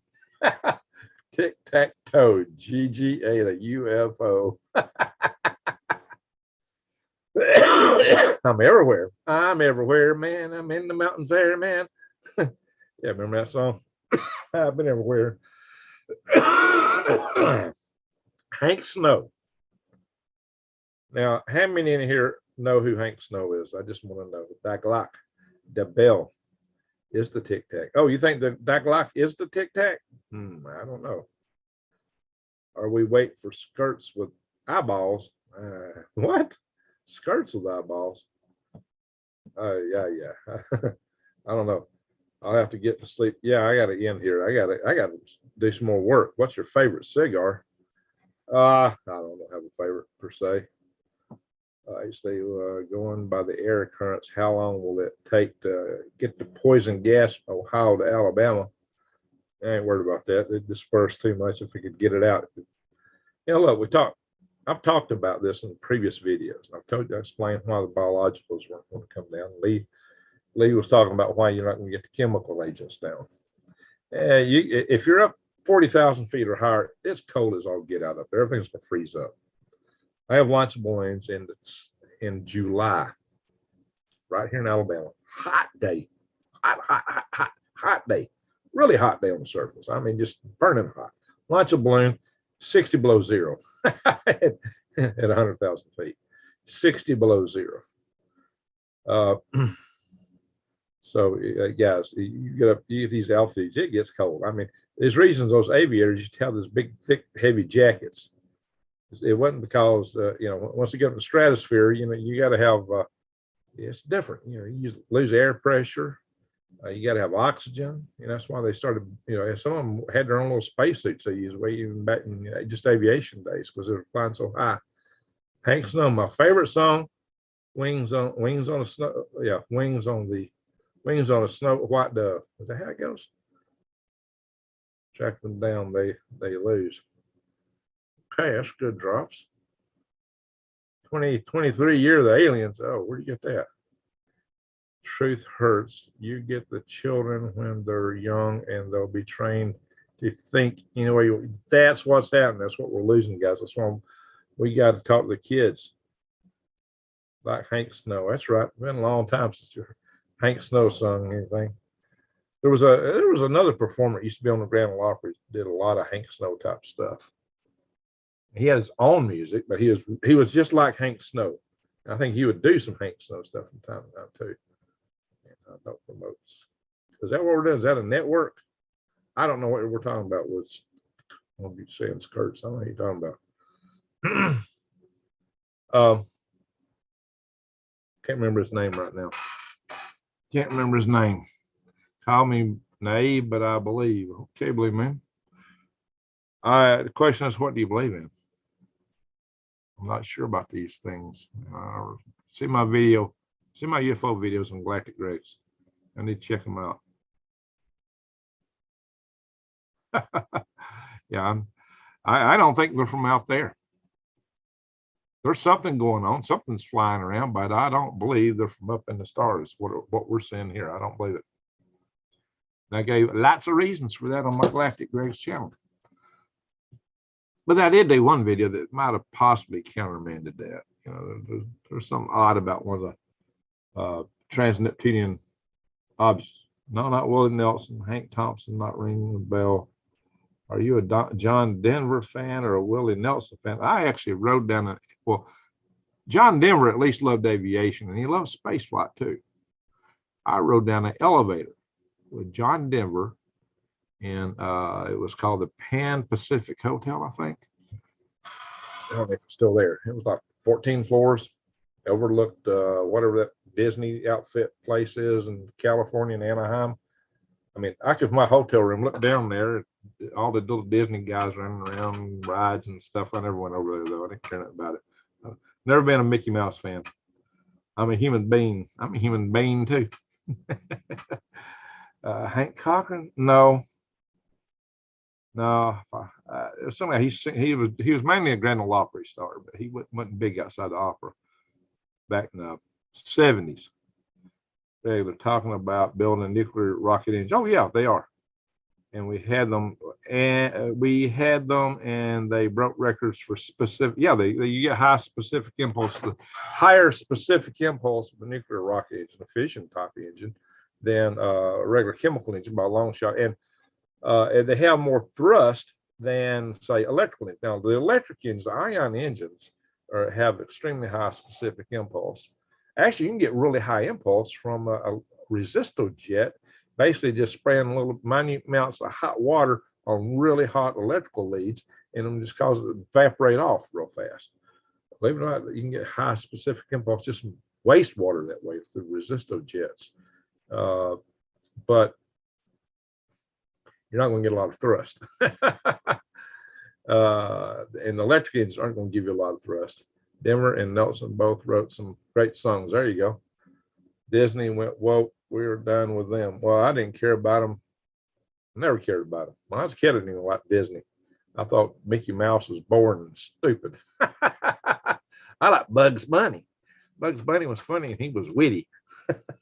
Tic Tac Toe, GGA the UFO. I'm everywhere. I'm everywhere, man. I'm in the mountains there, man. Yeah, remember that song? I've been everywhere. Hank Snow. Now, how many in here know who Hank Snow is? I just want to know. Dak Lock, the bell is the Tic Tac. Oh, you think the Dak Lock is the Tic Tac? I don't know. Or we wait for skirts with eyeballs. What? Skirts with eyeballs? Yeah. I don't know. I'll have to get to sleep. Yeah, I got to end here. I got to do some more work. What's your favorite cigar? I don't have a favorite per se. I stay going by the air currents. How long will it take to get the poison gas from Ohio to Alabama? I ain't worried about that. It dispersed too much if we could get it out. Look, I've talked about this in previous videos. I explained why the biologicals weren't going to come down. Lee was talking about why you're not going to get the chemical agents down. If you're up 40,000 feet or higher, it's cold as all get out up there. Everything's going to freeze up. I have lots of balloons in July, right here in Alabama. Hot day, hot day, really hot day on the surface. I mean, just burning hot. Lots of balloon, 60 below zero at 100,000 feet, 60 below zero. So guys, you get these altitudes, it gets cold. I mean, there's reasons those aviators used to have these big, thick, heavy jackets. It wasn't because once you get in the stratosphere, you got to have it's different. You lose air pressure. You got to have oxygen. That's why they started. Some of them had their own little spacesuits they used way even back in just aviation days because they were flying so high. Hank Snow, my favorite song, Wings on a Snow. Yeah, Wings on a Snow White Dove. Is that how it goes? Track them down, they lose. Okay, that's good drops. 2023 year of the aliens. Oh, where do you get that? Truth hurts. You get the children when they're young and they'll be trained to think anyway. That's what's happening. That's what we're losing, guys. That's why we got to talk to the kids. Like Hank Snow. That's right. It's been a long time since your Hank Snow sung anything. There was another performer that used to be on the Grand Ole Opry, did a lot of Hank Snow type stuff. He had his own music, but he was just like Hank Snow. I think he would do some Hank Snow stuff from time to time too. And I don't promote. Is that what we're doing? Is that a network? I don't know what we're talking about. I won't be saying skirts. I don't know what you're talking about. Can't remember his name right now. Can't remember his name. Call me naive, but I believe. Okay, believe me. The question is, what do you believe in? I'm not sure about these things. See my video, see my UFO videos on Galactic Graves. I need to check them out. Yeah, I don't think they're from out there. There's something going on. Something's flying around, but I don't believe they're from up in the stars. What we're seeing here, I don't believe it. And I gave lots of reasons for that on my Galactic Graves channel. But I did do one video that might have possibly countermanded that. You know, there's something odd about one of the trans-Neptunian objects. No, not Willie Nelson, Hank Thompson, not ringing the bell. Are you a John Denver fan or a Willie Nelson fan? I actually rode down well, John Denver at least loved aviation, and he loved space flight too. I rode down an elevator with John Denver, and it was called the Pan Pacific Hotel, I think. I don't know if it's still there. It was like 14 floors, overlooked whatever that Disney outfit place is in California and Anaheim. I mean, I could, from my hotel room, look down there, all the little Disney guys running around, rides and stuff. I never went over there, though. I didn't care nothing about it. I've never been a Mickey Mouse fan. I'm a human being. I'm a human being, too. Hank Cochran? No. Somehow he was mainly a Grand Ole Opry star, but he wasn't big outside the opera back in the 70s. They're talking about building a nuclear rocket engine. Oh yeah, they are. And we had them, and they broke records for specific. Yeah, you get high specific impulse, the higher specific impulse of a nuclear rocket engine, a fission type engine, than a regular chemical engine by a long shot. And they have more thrust than, say, electrical engines. Now, the electric engines, the ion engines, have extremely high specific impulse. Actually, you can get really high impulse from a resisto jet, basically just spraying little minute amounts of hot water on really hot electrical leads, and them just cause it to evaporate off real fast. Believe it or not, you can get high specific impulse just from wastewater that way through resisto jets. But you're not going to get a lot of thrust. And the electric engines aren't going to give you a lot of thrust. Denver and Nelson both wrote some great songs. There you go. Disney went woke. We were done with them. Well, I didn't care about them. Never cared about them. When I was a kid, I didn't even like Disney. I thought Mickey Mouse was boring and stupid. I like Bugs Bunny. Bugs Bunny was funny and he was witty.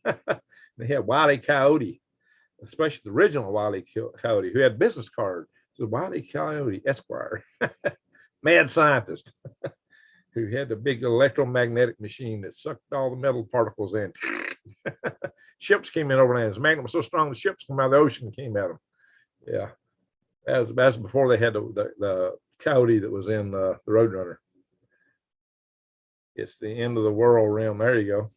They had Wile E. Coyote, especially the original Wile E. Coyote, who had a business card. So Wile E. Coyote, Esquire, mad scientist, who had the big electromagnetic machine that sucked all the metal particles in. Ships came in overland. His magnet was so strong, the ships come out of the ocean and came at them. Yeah, that was before they had the Coyote that was in the Roadrunner. It's the end of the world realm. There you go.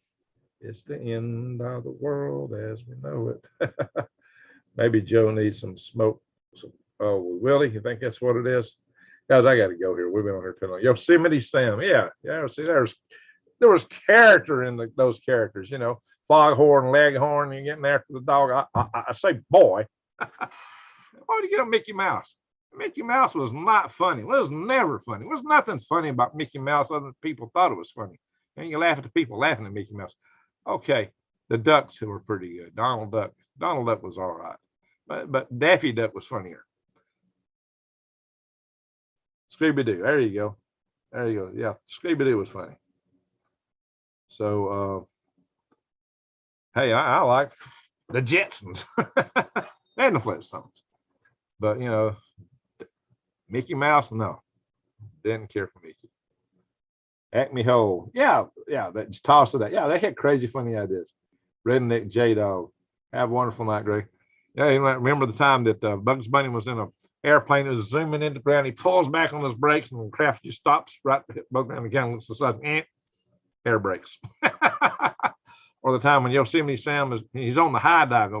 It's the end of the world as we know it. Maybe Joe needs some smoke. Oh, Willie, you think that's what it is? Guys, I got to go here. We've been on here too long. Yosemite Sam. Yeah. See, there was character in those characters, you know, Foghorn, Leghorn, you're getting after the dog. I say, boy, why would you get a Mickey Mouse? Mickey Mouse was not funny. It was never funny. There was nothing funny about Mickey Mouse other than people thought it was funny. And you laugh at the people laughing at Mickey Mouse. Okay, the Ducks who were pretty good. Donald Duck was all right. But Daffy Duck was funnier. Scooby-Doo. There you go. Yeah, Scooby-Doo was funny. So, hey, I like the Jetsons and the Flintstones. But, you know, Mickey Mouse, no. Didn't care for Mickey. Acme Hole. Yeah, just toss it out. Yeah, they had crazy funny ideas. Redneck J Dog. Have a wonderful night, Greg. Yeah, you might remember the time that Bugs Bunny was in an airplane that was zooming into the ground. He pulls back on his brakes and the craft just stops right hit Bugs Bunny again. Looks to the side, air brakes. Or the time when Yosemite Sam he's on the high dive.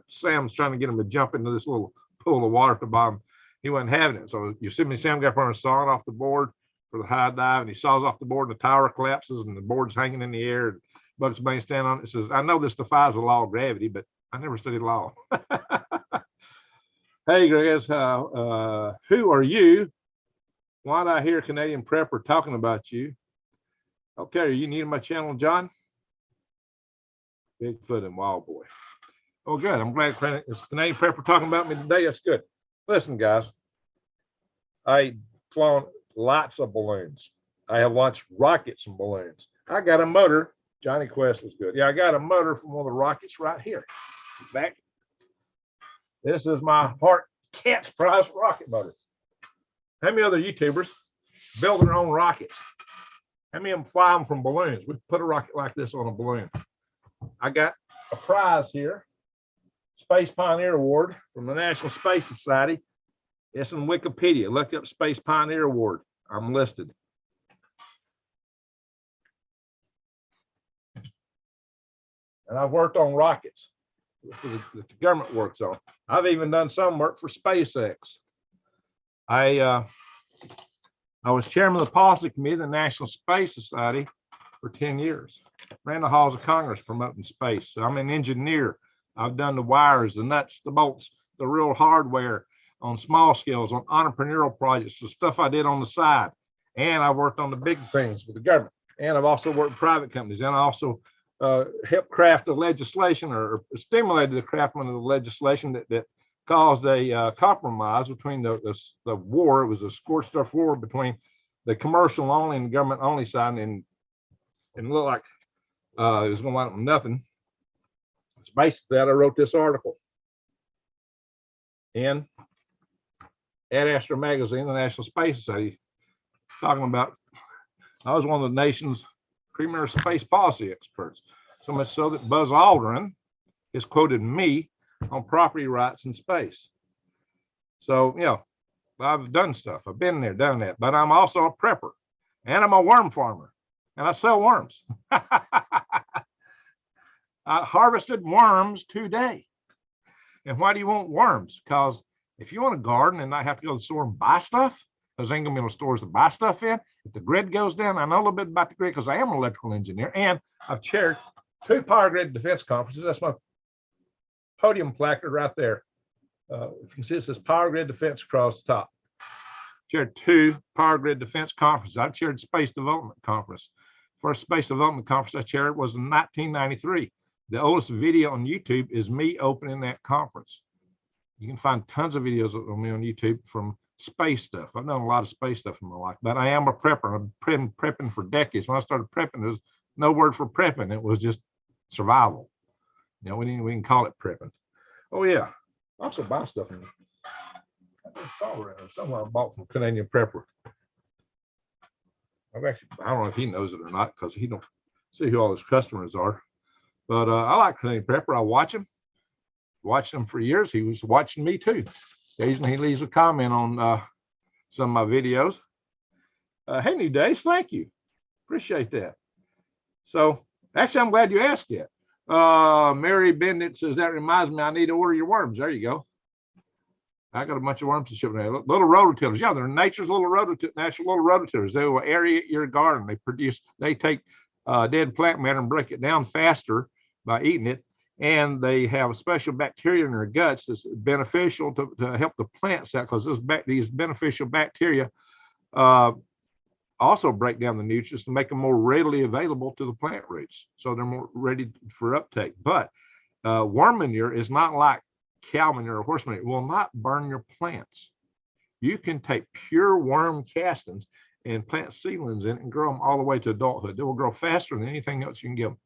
Sam's trying to get him to jump into this little pool of water at the bottom. He wasn't having it. So Yosemite Sam got up and sawing off the board for the high dive, and he saws off the board and the tower collapses and the board's hanging in the air. And Bugs Bunny standing on it and says, I know this defies the law of gravity, but I never studied law. Hey, Greg, who are you? Why did I hear Canadian Prepper talking about you? Okay, are you new to my channel, John? Bigfoot and Wild Boy. Oh, good. I'm glad it's Canadian Prepper talking about me today. That's good. Listen, guys, I flown lots of balloons. I have launched rockets and balloons. I got a motor. Johnny Quest is good. Yeah, I got a motor from one of the rockets right here. Back. This is my Heart Cat's Prize rocket motor. How many other YouTubers build their own rockets? How many of them fly them from balloons? We put a rocket like this on a balloon. I got a prize here, Space Pioneer Award from the National Space Society. It's in Wikipedia. Look up Space Pioneer Award. I'm listed. And I've worked on rockets that the government works on. I've even done some work for SpaceX. I was chairman of the policy committee of the National Space Society for 10 years. Ran the halls of Congress promoting space. So I'm an engineer. I've done the wires, the nuts, the bolts, the real hardware on small scales, on entrepreneurial projects, the stuff I did on the side. And I worked on the big things with the government. And I've also worked in private companies. And I also helped craft the legislation or stimulated the crafting of the legislation that caused a compromise between the war. It was a scorched earth war between the commercial only and the government only side, and it looked like it was going to wind up with nothing. It's basically that I wrote this article in Ad Astra magazine, the National Space Society, talking about I was one of the nation's premier space policy experts, so much so that Buzz Aldrin has quoted me on property rights in space. So, you know, I've done stuff. I've been there, done that, but I'm also a prepper and I'm a worm farmer and I sell worms. I harvested worms today. And why do you want worms? Because if you want to garden and not have to go to the store and buy stuff, because ain't gonna be no stores to buy stuff in. If the grid goes down, I know a little bit about the grid because I am an electrical engineer and I've chaired 2 power grid defense conferences. That's my podium placard right there. If you can see, it says power grid defense across the top. Chaired 2 power grid defense conferences. I chaired Space Development Conference. First Space Development Conference I chaired was in 1993. The oldest video on YouTube is me opening that conference. You can find tons of videos of me on YouTube from space stuff. I've done a lot of space stuff in my life, but I am a prepper. I've been prepping for decades. When I started prepping, there was no word for prepping. It was just survival. You know, we didn't call it prepping. Oh yeah, I also buy stuff in somewhere I bought from Canadian Prepper. I don't know if he knows it or not because he don't see who all his customers are. But I like Canadian Prepper. I watch him. Watched him for years. He was watching me too. Occasionally he leaves a comment on some of my videos. Hey, New Days, thank you. Appreciate that. So actually, I'm glad you asked it. Mary Bendit says, that reminds me, I need to order your worms. There you go. I got a bunch of worms to ship now. Little rototillers. Yeah, they're nature's little rototillers. They will aerate your garden. They take dead plant matter and break it down faster by eating it. And they have a special bacteria in their guts that's beneficial to help the plants out, because these beneficial bacteria also break down the nutrients to make them more readily available to the plant roots. So they're more ready for uptake. But worm manure is not like cow manure or horse manure. It will not burn your plants. You can take pure worm castings and plant seedlings in it and grow them all the way to adulthood. They will grow faster than anything else you can give them.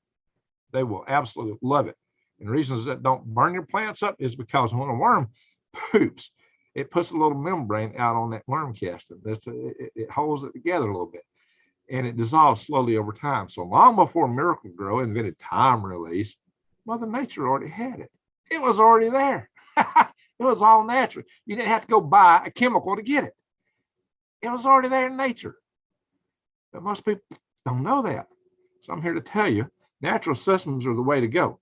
They will absolutely love it. And reasons that don't burn your plants up is because when a worm poops, it puts a little membrane out on that worm casting. It holds it together a little bit, and it dissolves slowly over time. So long before Miracle-Gro invented time release, Mother Nature already had it. It was already there. It was all natural. You didn't have to go buy a chemical to get it. It was already there in nature. But most people don't know that. So I'm here to tell you, natural systems are the way to go.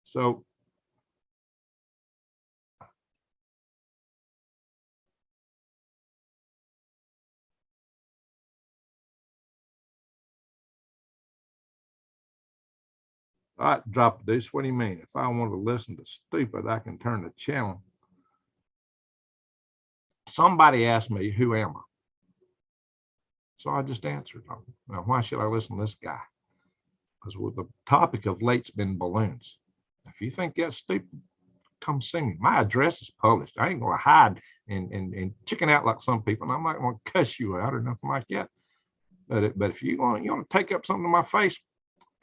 So All right, drop a deuce. What do you mean? If I want to listen to stupid, I can turn the channel. Somebody asked me, who am I? So I just answered. Now, why should I listen to this guy? Because the topic of late's been balloons. If you think that's stupid, come see me. My address is published. I ain't going to hide and chicken out like some people. And I'm not going to cuss you out or nothing like that. But if you want to take up something to my face,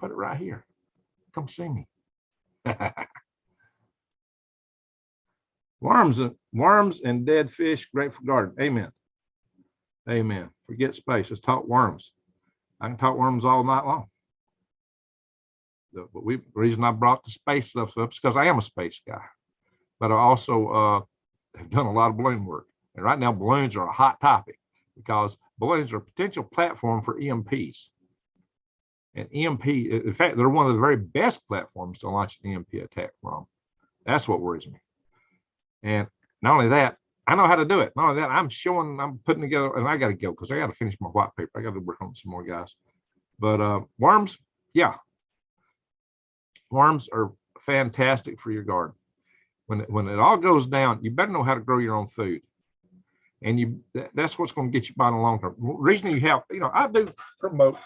put it right here. Come see me. Worms and dead fish, great for garden. Amen. Amen. Forget space. Let's talk worms. I can talk worms all night long. But the reason I brought the space stuff up is because I am a space guy. But I also have done a lot of balloon work. And right now, balloons are a hot topic because balloons are a potential platform for EMPs. And EMP, in fact, they're one of the very best platforms to launch an EMP attack from. That's what worries me. And not only that, I know how to do it. Not only that, I'm putting together, and I got to go because I got to finish my white paper. I got to work on some more, guys. But worms, yeah. Worms are fantastic for your garden. When it all goes down, you better know how to grow your own food. And that's what's going to get you by in the long term. The reason you have, I do promote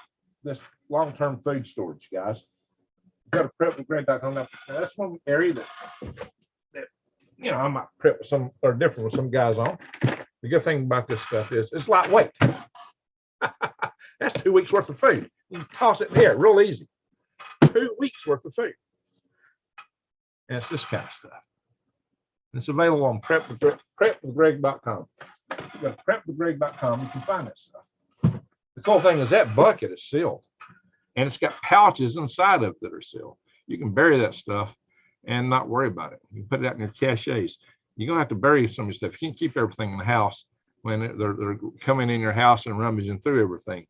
this long-term food storage, guys. You got to prep with Greg.com. Now, that's one area that I might prep with some or different with some guys on. The good thing about this stuff is it's lightweight. That's 2 weeks worth of food. You can toss it in the air real easy. 2 weeks worth of food. And it's this kind of stuff. It's available on prepwithgreg.com. You go to prepwithgreg.com, you can find that stuff. The cool thing is that bucket is sealed. And it's got pouches inside of it that are sealed. You can bury that stuff and not worry about it. You can put it out in your caches. You're going to have to bury some of your stuff. You can't keep everything in the house when they're coming in your house and rummaging through everything.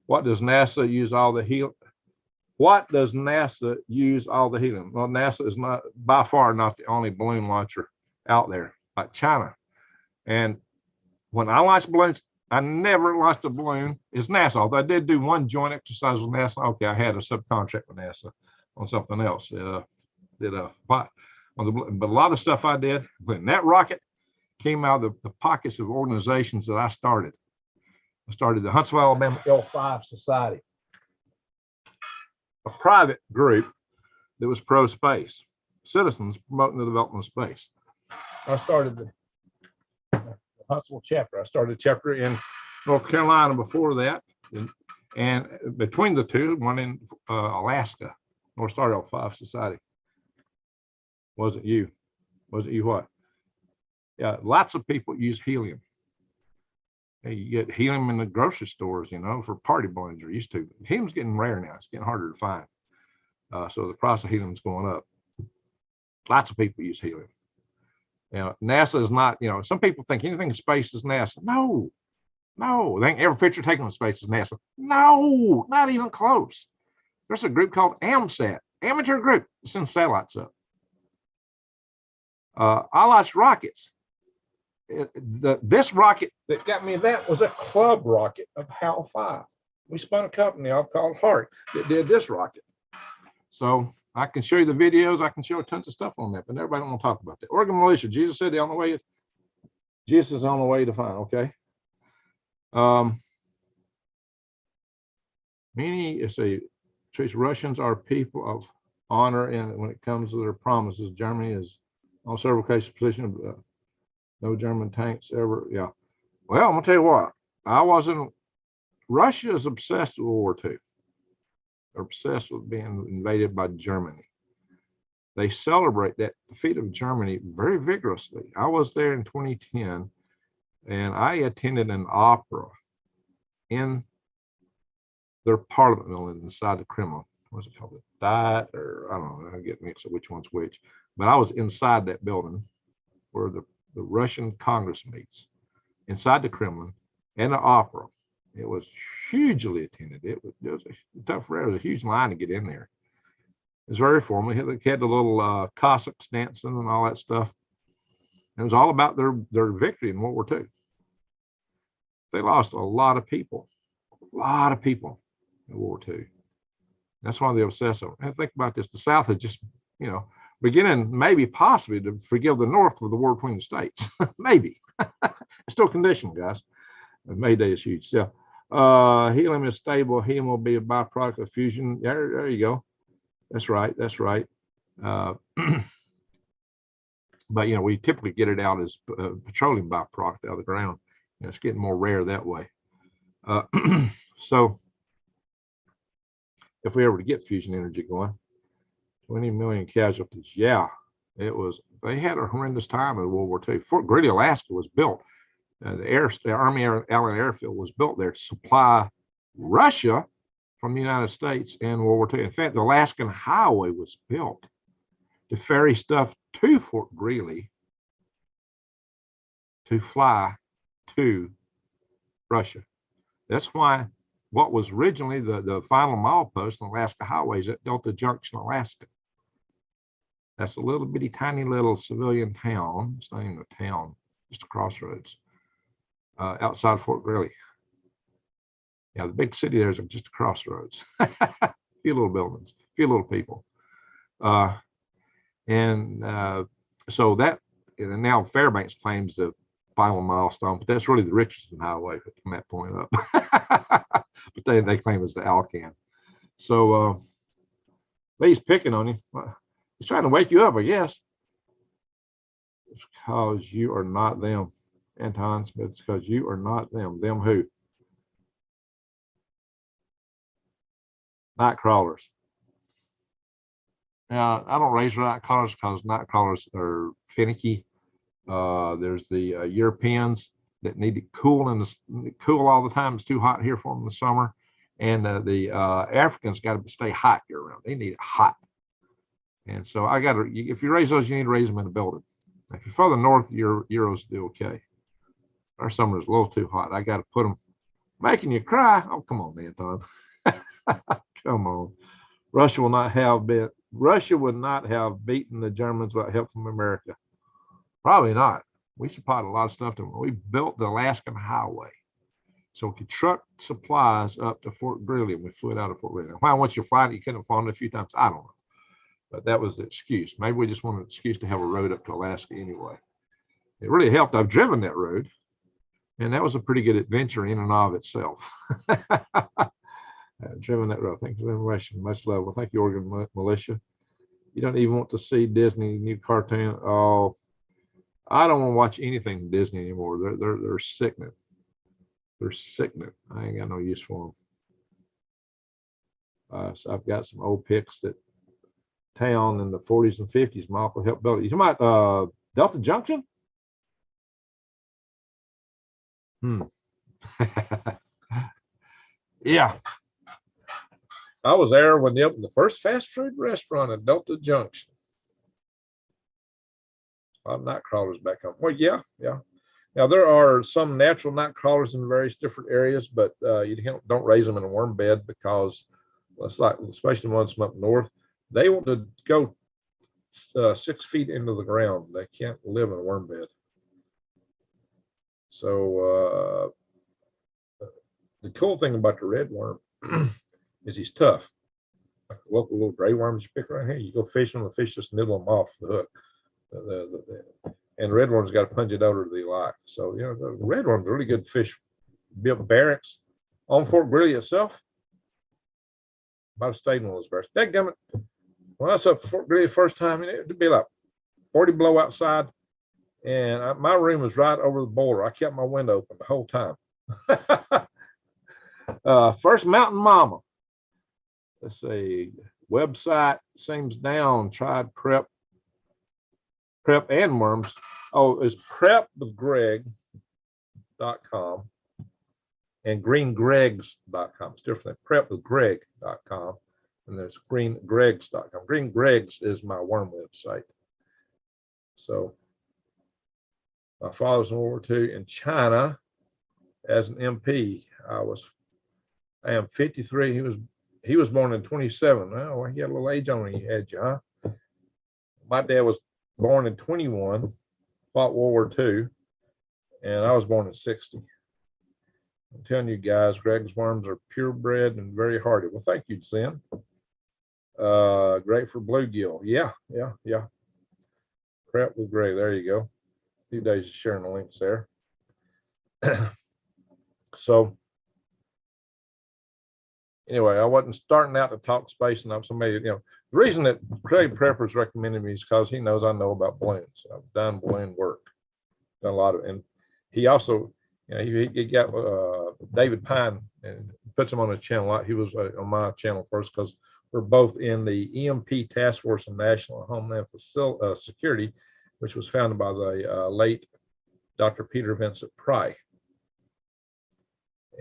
What does NASA use all the helium? What does NASA use all the helium? Well, NASA is not by far not the only balloon launcher out there, like China. And when I launch balloons, I never launched a balloon. It's NASA. Although I did do one joint exercise with NASA. Okay, I had a subcontract with NASA on something else. But a lot of the stuff I did, when that rocket came out of the pockets of organizations that I started. I started the Huntsville, Alabama L5 Society, a private group that was pro-space, citizens promoting the development of space. I started the Huntsville chapter. I started a chapter in North Carolina before that, and between the two, one in Alaska, North Star L5 Society. Wasn't you what? Yeah, lots of people use helium. You get helium in the grocery stores, for party balloons. You're used to. Helium's getting rare now. It's getting harder to find. So the price of helium is going up. Lots of people use helium. NASA is not, some people think anything in space is NASA. No. They think every picture taken in space is NASA. No, not even close. There's a group called AMSAT, amateur group that sends satellites up. I launched rockets. This rocket that got me that was a club rocket of HAL 5. We spun a company out called Heart that did this rocket. So I can show you the videos. I can show tons of stuff on that, but everybody don't want to talk about that. Oregon militia. Jesus said on the way. Jesus is on the way to find. Okay. Russians are people of honor, and when it comes to their promises, Germany is on several cases position of no German tanks ever. Yeah. Well, I'm gonna tell you what. Russia is obsessed with World War II. They're obsessed with being invaded by Germany. They celebrate that defeat of Germany very vigorously. I was there in 2010, and I attended an opera in their parliament building inside the Kremlin. What's it called? Diet, or I don't know. I get mixed up which one's which. But I was inside that building where the Russian Congress meets, inside the Kremlin, and the opera. It was hugely attended. It was a tough road. It was a huge line to get in there. It was very formal. They had the little Cossacks dancing and all that stuff. It was all about their victory in World War II. They lost a lot of people in World War II. That's why they obsess over. And think about this: the South is just, you know, beginning maybe possibly to forgive the North for the war between the states. Maybe. It's still conditional, guys. Mayday is huge. So, helium is stable. Helium will be a byproduct of fusion. There you go. That's right. That's right. But you know, we typically get it out as petroleum byproduct out of the ground. You know, it's getting more rare that way. So if we ever to get fusion energy going, 20 million casualties. Yeah, it was. They had a horrendous time in World War II. Fort Greely, Alaska was built. The Army Allen Airfield was built there to supply Russia from the United States in World War II. In fact, the Alaskan Highway was built to ferry stuff to Fort Greely to fly to Russia. That's why what was originally the final milepost on Alaska highways at Delta Junction, Alaska. That's a little bitty, tiny little civilian town. It's not even a town, just a crossroads outside Fort Greely. Yeah, the big city there is just a crossroads. A few little buildings, a few little people. So that, and now Fairbanks claims the final milestone, but that's really the Richardson Highway from that point up. But they claim it's the Alcan. So he's picking on you. He's trying to wake you up, I guess. It's because you are not them, Anton Smith. It's because you are not them. Them who? Night crawlers. Now, I don't raise night crawlers because night crawlers are finicky. There's the Europeans that need to cool all the time. It's too hot here for them in the summer. And the Africans got to stay hot year round. They need it hot. And so if you raise those, you need to raise them in a building. If you're further north, your Euros do okay. Our summer is a little too hot. I got to put them, making you cry. Oh, come on, Anton. Come on. Russia would not have beaten the Germans without help from America. Probably not. We supplied a lot of stuff to them. We built the Alaskan Highway so we could truck supplies up to Fort Greely, and we flew it out of Fort Greely. Why, once you fly it, you couldn't have flown it a few times? I don't know. But that was the excuse. Maybe we just wanted an excuse to have a road up to Alaska anyway. It really helped. I've driven that road, and that was a pretty good adventure in and of itself. I've driven that road. Thanks for the information. Much love. Well, thank you, Oregon Militia. You don't even want to see Disney new cartoon. Oh, I don't want to watch anything from Disney anymore. They're sickening. They're sickening. I ain't got no use for them. So I've got some old pics that town in the 40s and 50s. My uncle helped build it. You talking about Delta Junction? Yeah. I was there when they opened the first fast food restaurant at Delta Junction. A lot of night crawlers back home. Well, yeah. Now there are some natural night crawlers in various different areas, but you don't raise them in a worm bed because, well, it's like, especially the ones from up north, they want to go 6 feet into the ground. They can't live in a worm bed. So the cool thing about the red worm is he's tough. Like the local little gray worms you pick around here, you go fishing, the fish just nibble them off the hook. And red worms got a pungent odor they like. So, you know, the red worm's a really good fish. Built barracks on Fort Greely itself. Might have stayed in one of those barracks. Dadgummit, when I was up Fort Greely the first time, it'd be like 40 below outside. And my room was right over the boiler. I kept my window open the whole time. First Mountain Mama. Let's see. Website seems down. Tried prep and worms. Oh, it's prepwithgreg.com and greengregs.com. It's different than prepwithgreg.com. And there's greengregs.com. Green Gregs is my worm website. So my father was in World War II in China as an MP. I am 53. He was born in 27. Oh, he had a little age on him. He had you, huh? My dad was born in 21, fought World War II, and I was born in 60. I'm telling you guys, Greg's worms are purebred and very hardy. Well, thank you, Zen. Great for bluegill. Yeah. Prep with gray. There you go. A few days of sharing the links there. So anyway, I wasn't starting out to talk space, and I'm somebody, the reason that Craig Prepper's recommended me is because he knows I know about balloons. I've done balloon work, done a lot of, and he also, he got David Pine and puts him on his channel a lot. He was on my channel first because we're both in the EMP Task Force in National Homeland Security, which was founded by the late Dr. Peter Vincent Pry.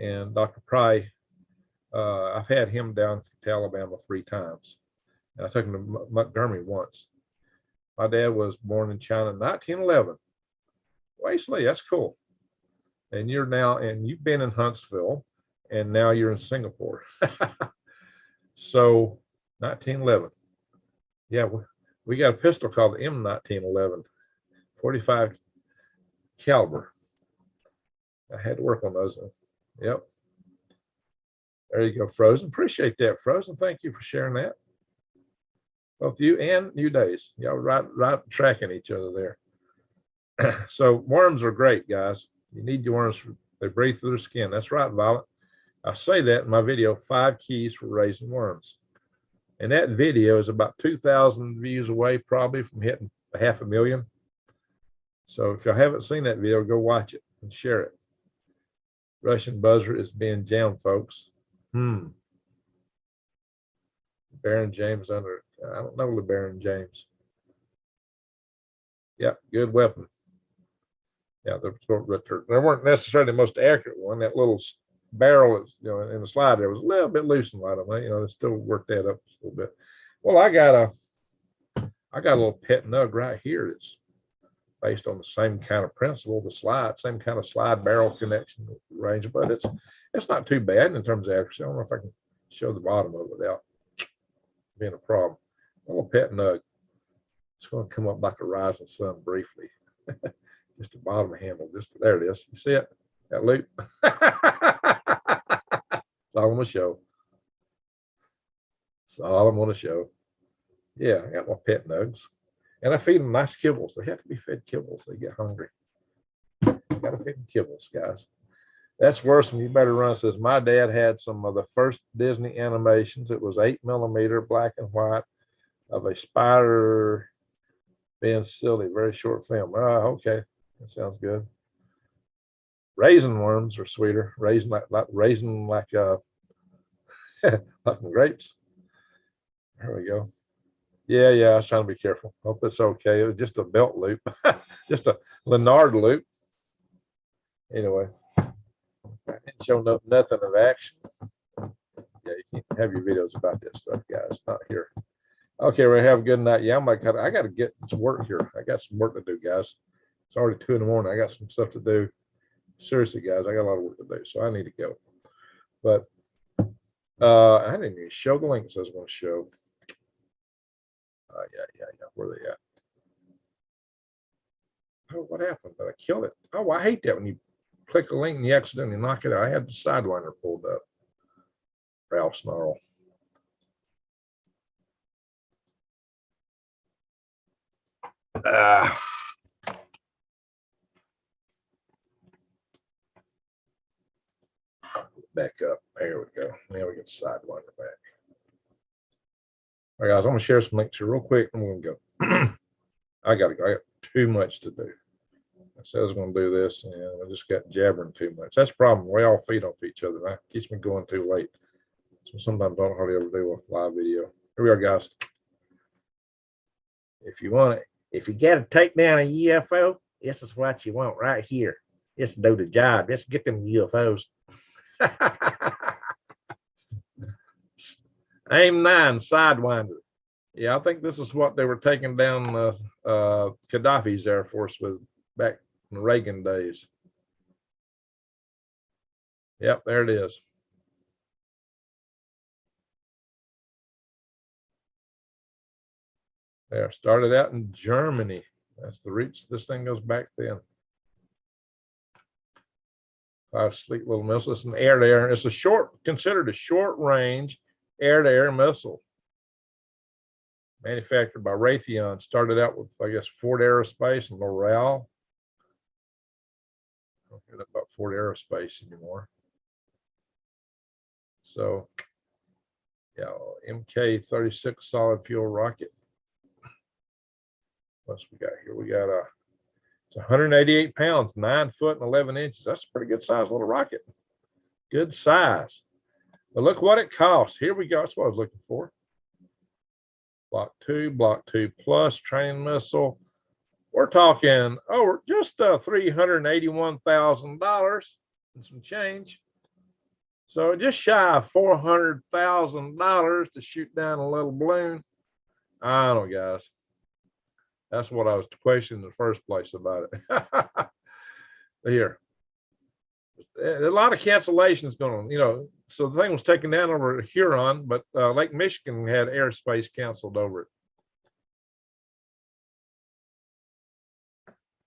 And Dr. Pry, I've had him down to Alabama 3 times. And I took him to Montgomery once. My dad was born in China in 1911. Wesley, that's cool. And you've been in Huntsville, and now you're in Singapore. So 1911. Yeah, we got a pistol called the M1911, 45 caliber. I had to work on those. Yep. There you go, Frozen. Appreciate that, Frozen. Thank you for sharing that. Both you and New Days. Y'all right tracking each other there. So worms are great, guys. You need your worms. They breathe through their skin. That's right, Violet. I say that in my video, 5 keys for raising worms. And that video is about 2,000 views away, probably from hitting 500,000. So if y'all haven't seen that video, go watch it and share it. Russian buzzer is being jammed, folks. Baron James under, I don't know the Baron James. Yeah, good weapon. Yeah, they weren't necessarily the most accurate one. That little barrel is, in the slide there was a little bit loose in light of it. They still worked that up a little bit. Well, I got a little pet nug right here that's based on the same kind of principle, the slide, same kind of slide barrel connection range, but it's not too bad in terms of accuracy. I don't know if I can show the bottom of it without being a problem. A little pet nug. It's going to come up like a rising sun briefly. Just the bottom handle. There it is. You see it? That loop. That's all I'm going to show. That's all I'm going to show. Yeah, I got my pet nugs. And I feed them nice kibbles. They have to be fed kibbles. They get hungry. Got to feed them kibbles, guys. That's worse when you better run. Says my dad had some of the first Disney animations. It was 8mm black and white of a spider being silly, very short film. Oh, okay, that sounds good. Raisin worms are sweeter. Raisin like like grapes. There we go. Yeah, I was trying to be careful. Hope it's okay. It was just a belt loop, just a Leonard loop. Anyway, I didn't show nothing of action. Yeah, you can't have your videos about this stuff, guys. Not here. Okay, we have a good night. Yeah, I got to get to work here. I got some work to do, guys. It's already 2 in the morning. I got some stuff to do. Seriously, guys, I got a lot of work to do, so I need to go. But I didn't even show the links I was going to show. Yeah. Where are they at? Oh, what happened? Did I kill it? Oh, I hate that when you click a link and you accidentally knock it out. I had the Sidewinder pulled up. Ralph Snarl. Back up. There we go. Now we get Sidewinder back. All right, guys, I'm gonna share some links here real quick and we're gonna go. I got too much to do. I said I was gonna do this and I just got jabbering too much. That's the problem. We all feed off each other. That keeps me going too late. So sometimes I don't hardly ever do a live video. Here we are, guys. If you got to take down a UFO, this is what you want right here. Just do the job. Just get them UFOs. Aim 9, Sidewinder. Yeah, I think this is what they were taking down Gaddafi's Air Force with back in the Reagan days. Yep, there it is. There, started out in Germany. That's the reach this thing goes back then. 5 sleek little missiles. It's an air-to-air. It's considered a short-range air-to-air missile. manufactured by Raytheon. Started out with, I guess, Ford Aerospace and NORAD. I don't hear about Ford Aerospace anymore. So, yeah, MK-36 solid fuel rocket. What's we got here? We got it's 188 pounds, 9 foot and 11 inches. That's a pretty good size little rocket. Good size. But look what it costs. Here we go. That's what I was looking for. Block 2 plus training missile. We're talking over just $381,000 and some change. So just shy of $400,000 to shoot down a little balloon. I don't know, guys. That's what I was questioning in the first place about it. Here, a lot of cancellations going on, you know. So the thing was taken down over Huron, but Lake Michigan had airspace canceled over it.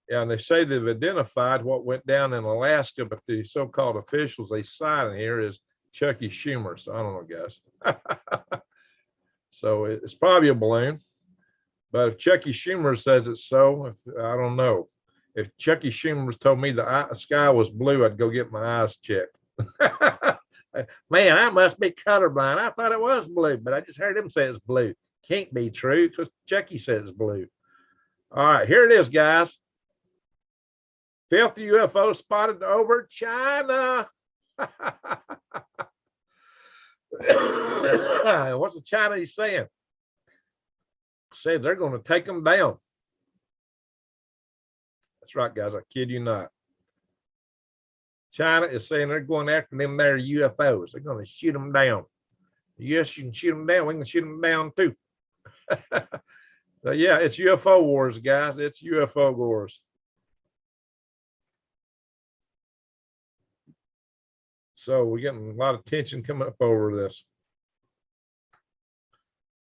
Yeah, and they say they've identified what went down in Alaska, but the so-called officials they cite in here is Chucky Schumer. So I don't know, guys. So it's probably a balloon. But if Chucky Schumer says it's so, I don't know. If Chucky Schumer told me the sky was blue, I'd go get my eyes checked. Man, I must be colorblind. I thought it was blue, but I just heard him say it's blue. Can't be true because Chucky says it's blue. All right, here it is, guys. 5th UFO spotted over China. What's the Chinese saying? Say they're going to take them down. That's right, guys. I kid you not. China is saying they're going after them there UFOs. They're going to shoot them down. Yes, you can shoot them down. We can shoot them down too. So yeah, it's UFO wars, guys. It's UFO wars. So we're getting a lot of tension coming up over this.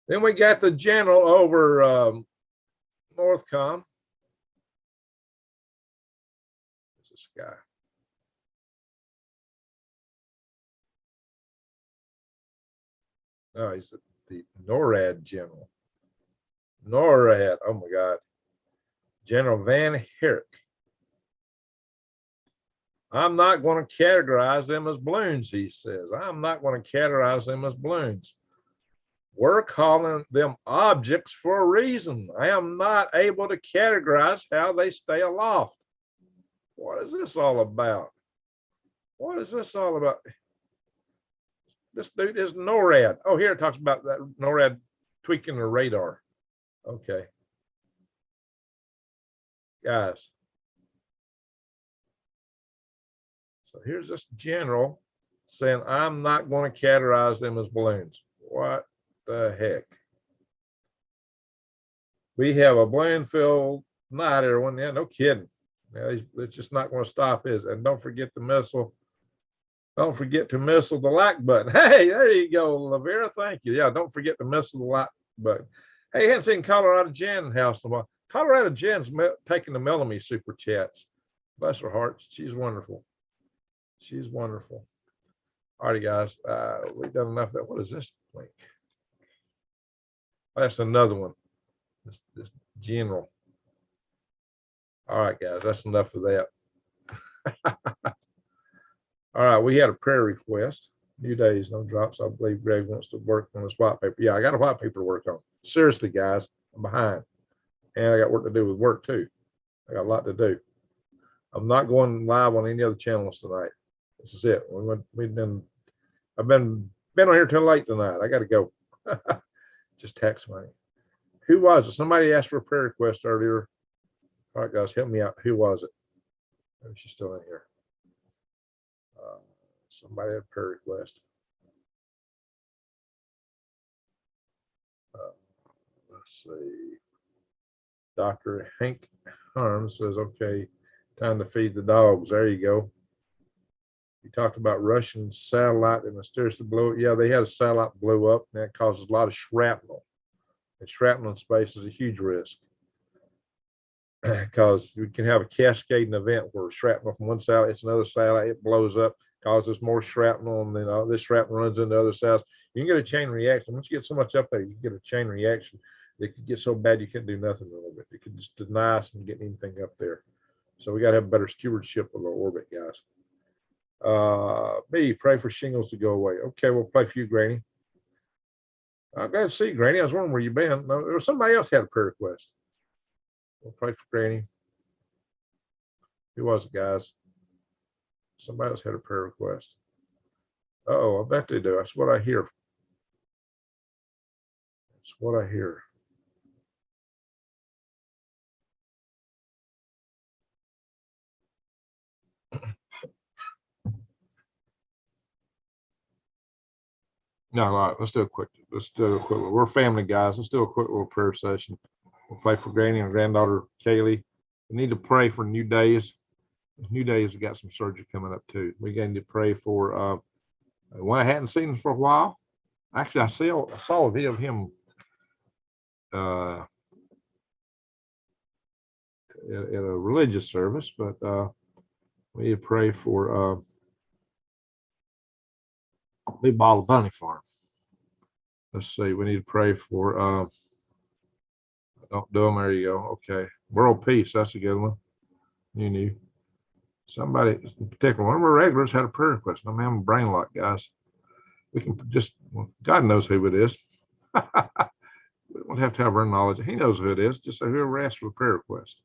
Then we got the general over Northcom. What's this guy? No, he's the NORAD general. NORAD, oh my God. General Van Herrick. I'm not going to categorize them as balloons, he says. I'm not going to categorize them as balloons. We're calling them objects for a reason. I am not able to categorize how they stay aloft. What is this all about? What is this all about? This dude is NORAD. Oh, here it talks about that NORAD tweaking the radar. Okay. Guys. So here's this general saying, I'm not going to categorize them as balloons. What the heck? We have a balloon-filled night, everyone. Yeah, no kidding. Yeah, it's just not going to stop, is it? And don't forget the missile. Don't forget to missile the like button. Hey, there you go, Lavera. Thank you. Yeah, don't forget to missile the like button. Hey, I haven't seen Colorado Jen house in a while. Colorado Jen's taking the Melanie super chats. Bless her heart. She's wonderful. She's wonderful. All right, guys. We've done enough of that. What is this link? Oh, that's another one. This general. All right, guys. That's enough of that. All right, we had a prayer request. New days, no drops. I believe Greg wants to work on this white paper. Yeah, I got a white paper to work on. Seriously, guys, I'm behind. And I got work to do with work too. I got a lot to do. I'm not going live on any other channels tonight. This is it. I've been on here till late tonight. I got to go. Just tax money. Who was it? Somebody asked for a prayer request earlier. All right, guys, help me out. Who was it? Maybe she's still in here. Somebody had a prayer request. Let's see. Dr. Hank Harms says, okay, time to feed the dogs. There you go. You talked about Russian satellite that mysteriously blew up. Yeah, they had a satellite that blew up, and that causes a lot of shrapnel. And shrapnel in space is a huge risk because you can have a cascading event where shrapnel from one satellite, it's another satellite, it blows up, causes more shrapnel, and then this shrapnel runs into other satellites. You can get a chain reaction. Once you get so much up there, you can get a chain reaction it could get so bad you can't do nothing in orbit. It could just deny us from getting anything up there. So we got to have better stewardship of our orbit, guys. B, pray for shingles to go away. Okay, we'll play for you, Granny. I'm glad to see you, Granny. I was wondering where you been. No, there was somebody else had a prayer request. We'll pray for Granny. Who was it, guys? Somebody else had a prayer request. Oh, I bet they do. That's what I hear. That's what I hear. No, all right, let's do a quick. We're family, guys. Let's do a quick little prayer session. We'll pray for Granny and granddaughter Kaylee. We need to pray for New Days. New Days have got some surgery coming up too. We need to pray for one I hadn't seen for a while. Actually, I saw a video of him at a religious service, but we need to pray for Big Bottle Bunny Farm. Let's see. We need to pray for don't do them. There you go. Okay. World Peace. That's a good one. You knew. Somebody in particular, one of our regulars had a prayer request. I'm having a brain lock, guys. We can just, well, God knows who it is. We don't have to have our knowledge. He knows who it is. Just say whoever asked for a prayer request.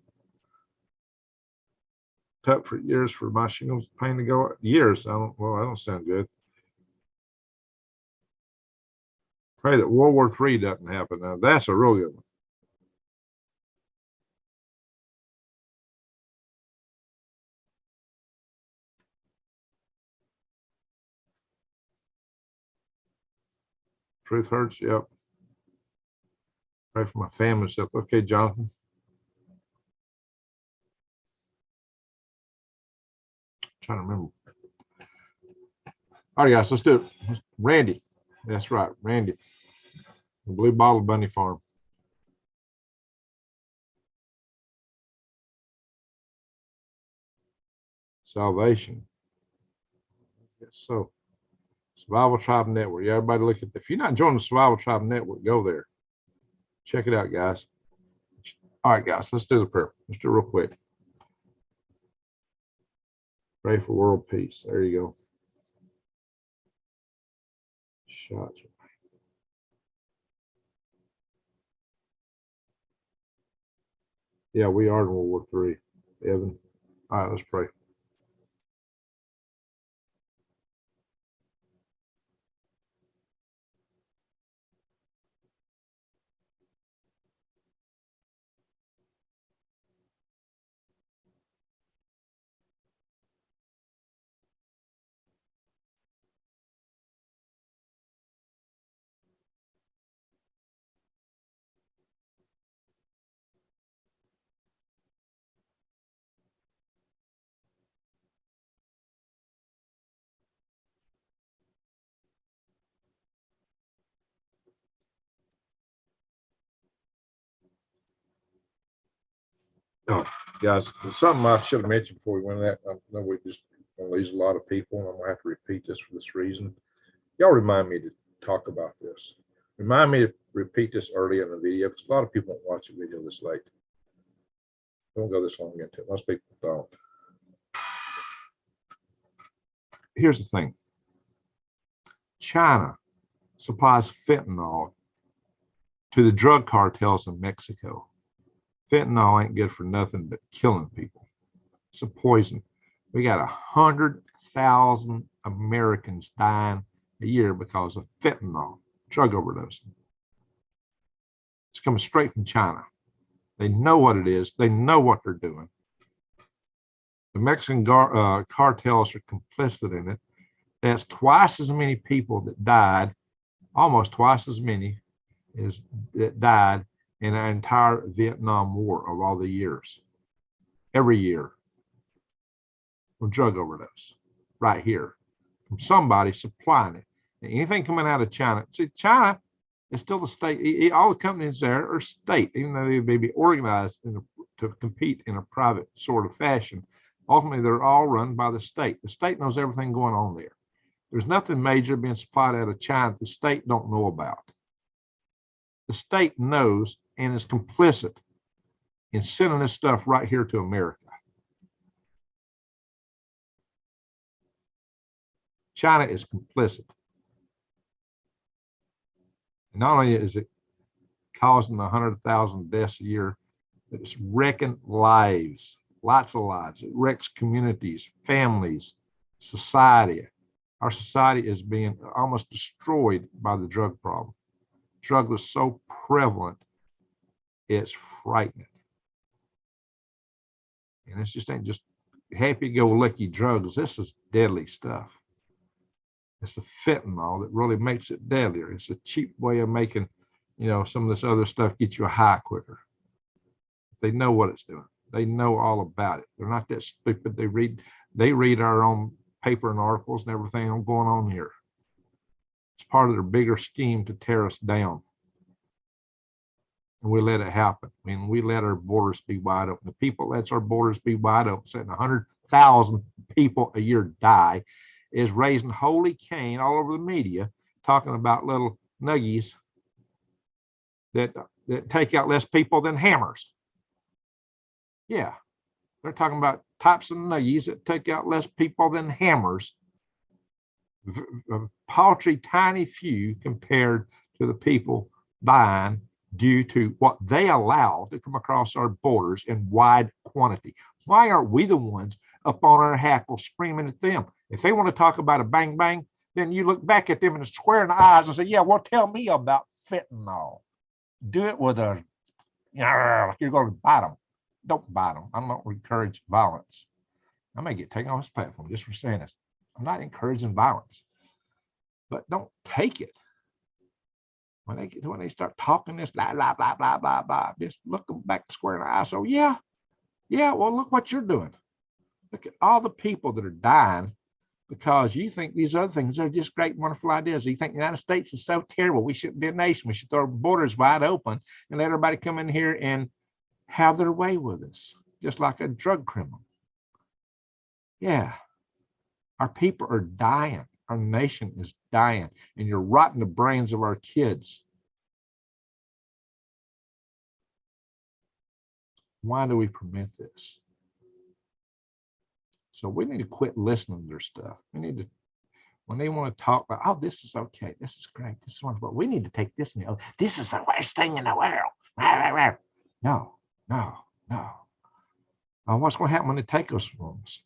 Tough for years for my shingles pain to go. Years. I don't sound good. Pray that World War III doesn't happen. Now that's a real good one. Truth hurts. Yep. Pray for my family stuff. Okay, Jonathan. I'm trying to remember. All right, guys, let's do it. Randy. That's right, Randy. The Blue Bottle Bunny Farm. Salvation. Yes, so Survival Tribe Network. Yeah, everybody look at. If you're not joining the Survival Tribe Network, go there. Check it out, guys. All right, guys, let's do the prayer. Let's do it real quick. Pray for world peace. There you go. Shots. Yeah, we are in World War III, Evan. All right, let's pray. Oh, guys, something I should have mentioned before we went that. I know we just gonna lose a lot of people, and I'm gonna have to repeat this for this reason. Y'all remind me to talk about this. Remind me to repeat this early in the video because a lot of people don't watch a video this late. Don't go this long into it. Most people don't. Here's the thing. China supplies fentanyl to the drug cartels in Mexico. Fentanyl ain't good for nothing but killing people. It's a poison. We got 100,000 Americans dying a year because of fentanyl, drug overdose. It's coming straight from China. They know what it is. They know what they're doing. The Mexican cartels are complicit in it. That's twice as many people that died, almost twice as many as that died in our entire Vietnam War of all the years. Every year from drug overdose, right here, from somebody supplying it. And anything coming out of China, see, China is still the state. All the companies there are state, even though they may be organized to compete in a private sort of fashion. Ultimately, they're all run by the state. The state knows everything going on there. There's nothing major being supplied out of China that the state don't know about. The state knows and is complicit in sending this stuff right here to America. China is complicit. And not only is it causing 100,000 deaths a year, but it's wrecking lives, lots of lives. It wrecks communities, families, society. Our society is being almost destroyed by the drug problem. Drug is so prevalent, it's frightening. And this just ain't just happy-go-lucky drugs. This is deadly stuff. It's the fentanyl that really makes it deadlier. It's a cheap way of making, some of this other stuff get you a high quicker. They know what it's doing. They know all about it. They're not that stupid. They read our own paper and articles and everything going on here. It's part of their bigger scheme to tear us down. And we let it happen. I mean, we let our borders be wide open. The people lets our borders be wide open, saying 100,000 people a year die, is raising holy Cain all over the media, talking about little nuggies that take out less people than hammers. Yeah, they're talking about types of nuggies that take out less people than hammers. A paltry, tiny few compared to the people dying due to what they allow to come across our borders in wide quantity. Why aren't we the ones up on our hackle screaming at them? If they want to talk about a bang bang, then you look back at them and square in the eyes and say, yeah, well, tell me about fentanyl. Do it with a, you're going to bite them. Don't bite them. I don't encourage violence. I may get taken off this platform just for saying this. I'm not encouraging violence, but don't take it. When they start talking this blah, blah, blah, blah, blah, blah, just look them back square in the eye. So yeah, well, look what you're doing. Look at all the people that are dying because you think these other things are just great, wonderful ideas. You think the United States is so terrible. We shouldn't be a nation. We should throw our borders wide open and let everybody come in here and have their way with us, just like a drug criminal. Yeah, our people are dying. Our nation is dying, and you're rotting the brains of our kids. Why do we permit this? So we need to quit listening to their stuff. We need to, when they want to talk about, oh, this is okay, this is great, this is wonderful, we need to take this meal. This is the worst thing in the world. No. What's going to happen when they take us from us?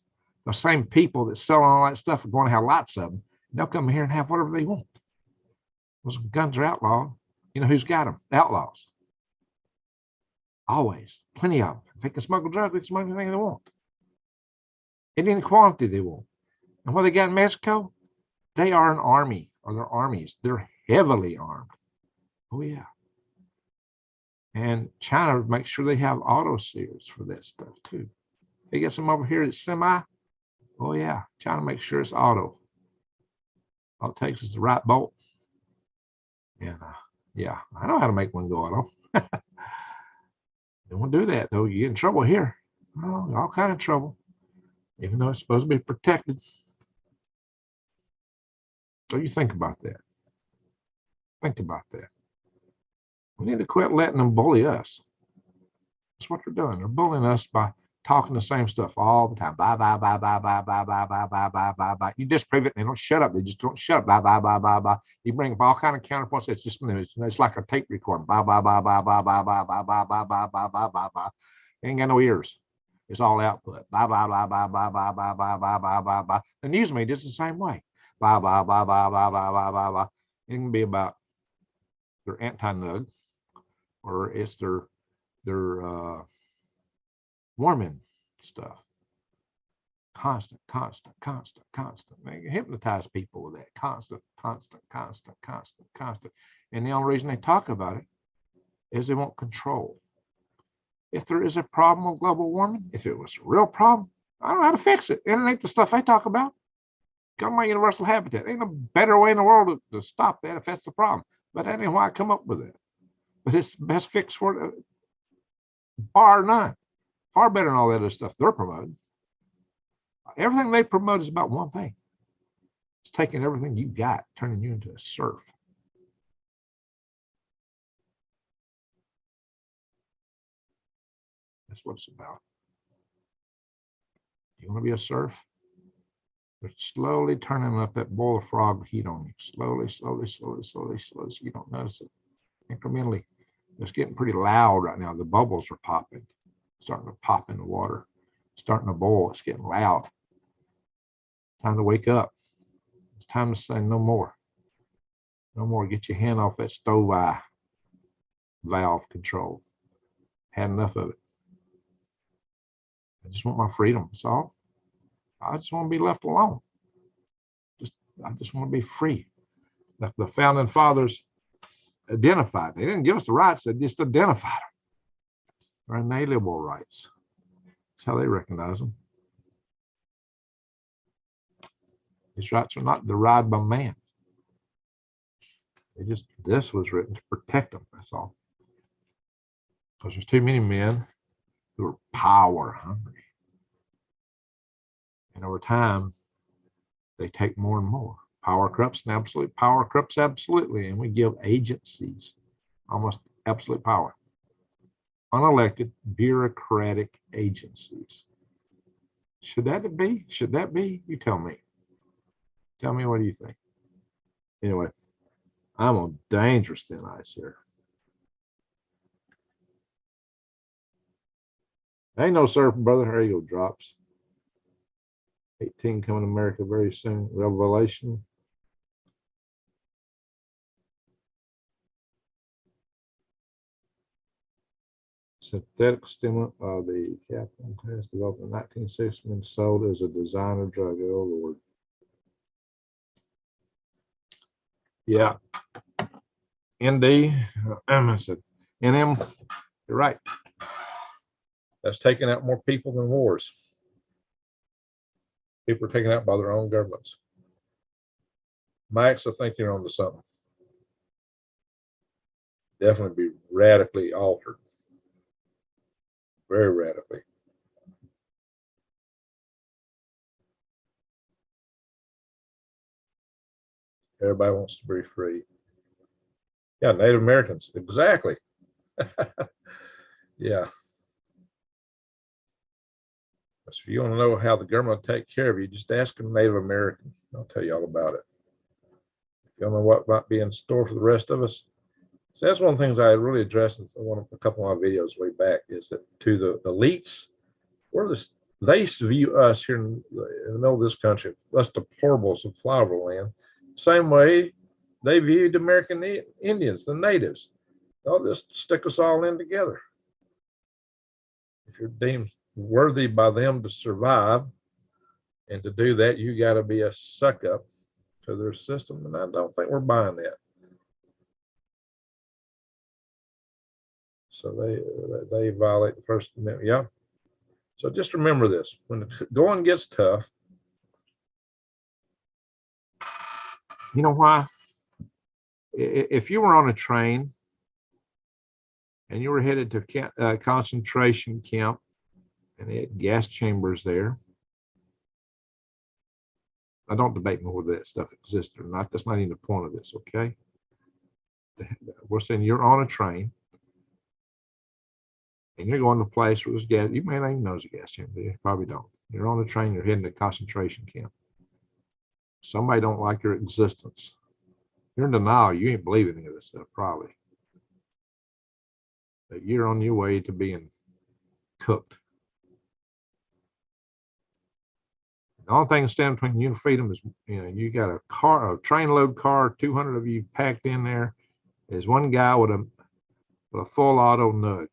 The same people that sell all that stuff are going to have lots of them. They'll come here and have whatever they want. Those guns are outlawed. You know who's got them? Outlaws. Always. Plenty of them. If they can smuggle drugs, they can smuggle anything they want. In any quantity they want. And what they got in Mexico? They are an army, or they're armies. They're heavily armed. Oh, yeah. And China makes sure they have auto seals for that stuff, too. They get some over here that's semi. Oh, yeah. China makes sure it's auto. All it takes is the right bolt. And yeah, I know how to make one go auto. Don't do that, though. You get in trouble here. Oh, all kind of trouble. Even though it's supposed to be protected. So you think about that. Think about that. We need to quit letting them bully us. That's what they're doing. They're bullying us by talking the same stuff all the time. Bye, bye, bye, bye, bye, bye, bye, bye, bye, bye, bye, bye. You disprove it and they don't shut up. They just don't shut up. Bye, bye, bye, bye, bye. You bring up all kind of counterpoints. It's just, it's like a tape recording. Bye, bye, bye, bye, bye, bye, bye, bye, bye, bye, bye, bye, bye, bye, bye. Ain't got no ears. It's all output. Bye, bye, bye, bye, bye, bye, bye, bye, bye, bye, bye, bye. The news media is the same way. Bye, bye, bye, bye, bye, bye, bye, bye, bye. It can be about their anti-nug, or it's their Mormon stuff. Constant. They hypnotize people with that. Constant. And the only reason they talk about it is they want control. If there is a problem with global warming, if it was a real problem, I don't know how to fix it. It ain't the stuff they talk about. Come my universal habitat. Ain't no better way in the world to stop that if that's the problem. But that ain't why I come up with it. But it's the best fix for it, bar none. Far better than all that other stuff they're promoting. Everything they promote is about one thing. It's taking everything you got, turning you into a serf. That's what it's about. You want to be a surf? They're slowly turning up that boil of frog heat on you. Slowly, slowly, slowly, slowly, slowly, so you don't notice it. Incrementally. It's getting pretty loud right now. The bubbles are popping, starting to pop in the water, starting to boil. It's getting loud. Time to wake up. It's time to say no more. No more. Get your hand off that stove eye valve control. Had enough of it. I just want my freedom. That's all. I just want to be left alone. I just want to be free. Like the founding fathers identified. They didn't give us the rights. They just identified them. They're inalienable rights. That's how they recognize them. These rights are not derived by man. This was written to protect them. That's all. Because there's too many men who are power hungry. And over time, they take more and more. Power corrupts and absolute power corrupts absolutely. And we give agencies almost absolute power. Unelected bureaucratic agencies. Should that be? Should that be? You tell me. Tell me, what do you think? Anyway, I'm on dangerous thin ice here. Ain't no surfing, brother. There you go, drops. 18 coming to America very soon. Revelation. Synthetic stimulant of the Captain test developed in 1960 and sold as a designer drug. Oh, Lord. Yeah. ND. I said, NM. You're right. That's taking out more people than wars. People are taken out by their own governments. Max, I think you're onto something. Definitely be radically altered. Very radically. Everybody wants to be free. Yeah, Native Americans. Exactly. Yeah. So if you want to know how the government will take care of you, just ask a Native American. I'll tell you all about it. If you don't know what might be in store for the rest of us. So that's one of the things I really addressed in a couple of my videos way back, is that to the elites, they view us here in the middle of this country, us deplorables of flyover land, same way they viewed American Indians, the natives. They'll just stick us all in together. If you're deemed worthy by them to survive, and to do that, you got to be a suck up to their system, and I don't think we're buying that. So they violate the First Amendment. Yeah. So just remember this: when the going gets tough, you know why? If you were on a train and you were headed to a concentration camp, and they had gas chambers there. I don't debate me whether that stuff exists or not. That's not even the point of this, okay? We're saying you're on a train and you're going to a place where there's gas. You may not even know there's a gas chamber. You probably don't. You're on a train, you're heading to a concentration camp. Somebody don't like your existence. You're in denial. You ain't believing any of this stuff, probably. But you're on your way to being cooked. The only thing standing between you and freedom is, you got a train load car, 200 of you packed in there. There's one guy with a full auto nut.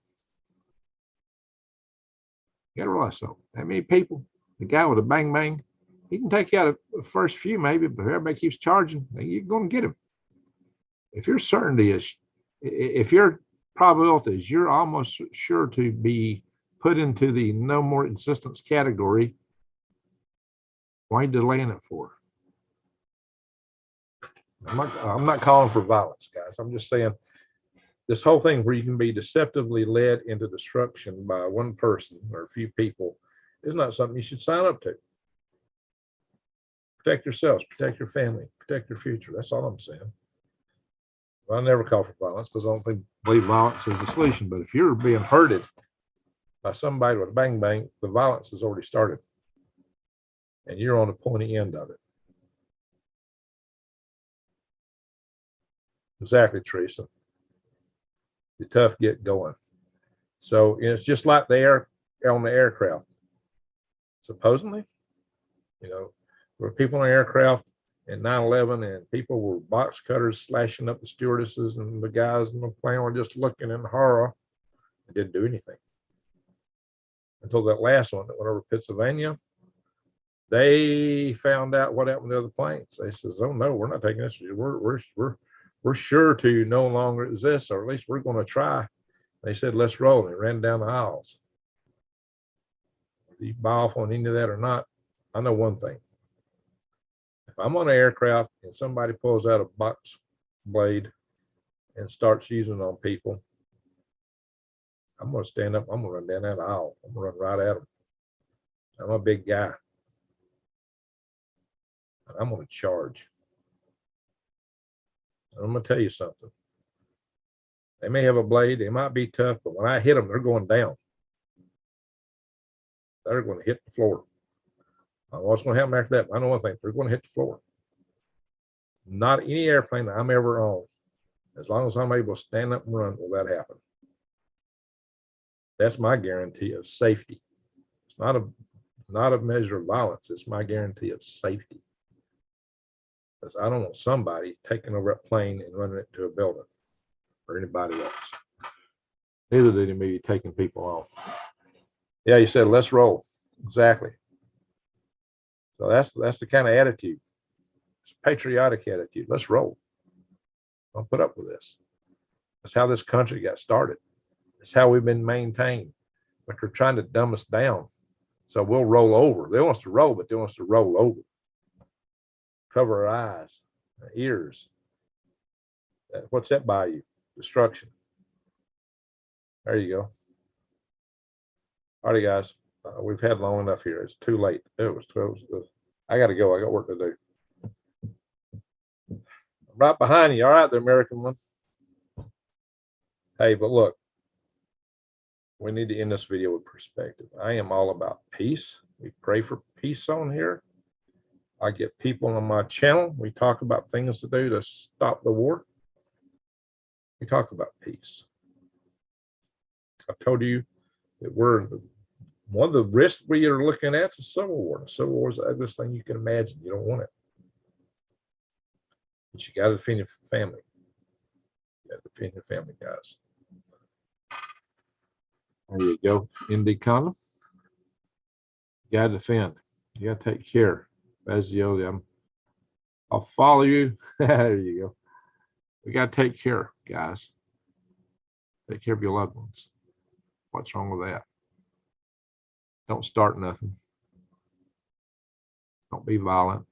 You got to realize something. That many people, the guy with a bang bang, he can take you out the first few maybe, but everybody keeps charging, you're going to get him. If your certainty is, if your probability is you're almost sure to be put into the no more existence category, why are you delaying it for? I'm not calling for violence, guys. I'm just saying this whole thing where you can be deceptively led into destruction by one person or a few people is not something you should sign up to. Protect yourselves, protect your family, protect your future. That's all I'm saying. I never call for violence because I don't believe violence is the solution. But if you're being hurted by somebody with a bang bang, the violence has already started. And you're on the pointy end of it. Exactly, Teresa. The tough get going. So it's just like the air on the aircraft. Supposedly, you know, there were people on the aircraft in 9/11 and people were box cutters slashing up the stewardesses, and the guys in the plane were just looking in horror and didn't do anything. Until that last one that went over Pennsylvania, they found out what happened to the other planes. They says, "Oh no, we're not taking this. We're sure to no longer exist, or at least we're going to try." They said, "Let's roll." And they ran down the aisles. Whether you buy off on any of that or not, I know one thing. If I'm on an aircraft and somebody pulls out a box blade and starts using it on people, I'm going to stand up. I'm going to run down that aisle. I'm going to run right at them. I'm a big guy. I'm going to charge. And I'm going to tell you something. They may have a blade. They might be tough, but when I hit them, they're going down. They're going to hit the floor. I don't know what's going to happen after that, but I know one thing. They're going to hit the floor. Not any airplane that I'm ever on, as long as I'm able to stand up and run, will that happen. That's my guarantee of safety. It's not a measure of violence. It's my guarantee of safety. Because I don't want somebody taking over that plane and running it to a building or anybody else. Neither did me taking people off. Yeah, you said, let's roll. Exactly. So that's the kind of attitude. It's a patriotic attitude. Let's roll. Don't put up with this. That's how this country got started. It's how we've been maintained. But they're trying to dumb us down. So we'll roll over. They want us to roll, but they want us to roll over. Cover our eyes, our ears. What's that by you? Destruction. There you go. All right, guys. We've had long enough here. It's too late. It was 12. I got to go. I got work to do. I'm right behind you. All right, the American one. Hey, but look, we need to end this video with perspective. I am all about peace. We pray for peace on here. I get people on my channel. We talk about things to do to stop the war. We talk about peace. I told you that one of the risks we are looking at is a civil war. The civil war is the ugliest thing you can imagine. You don't want it. But you got to defend your family. You got to defend your family, guys. There you go. Indy condom. You got to defend. You got to take care. Bazio, I'll follow you. There you go. We got to take care, guys. Take care of your loved ones. What's wrong with that? Don't start nothing. Don't be violent.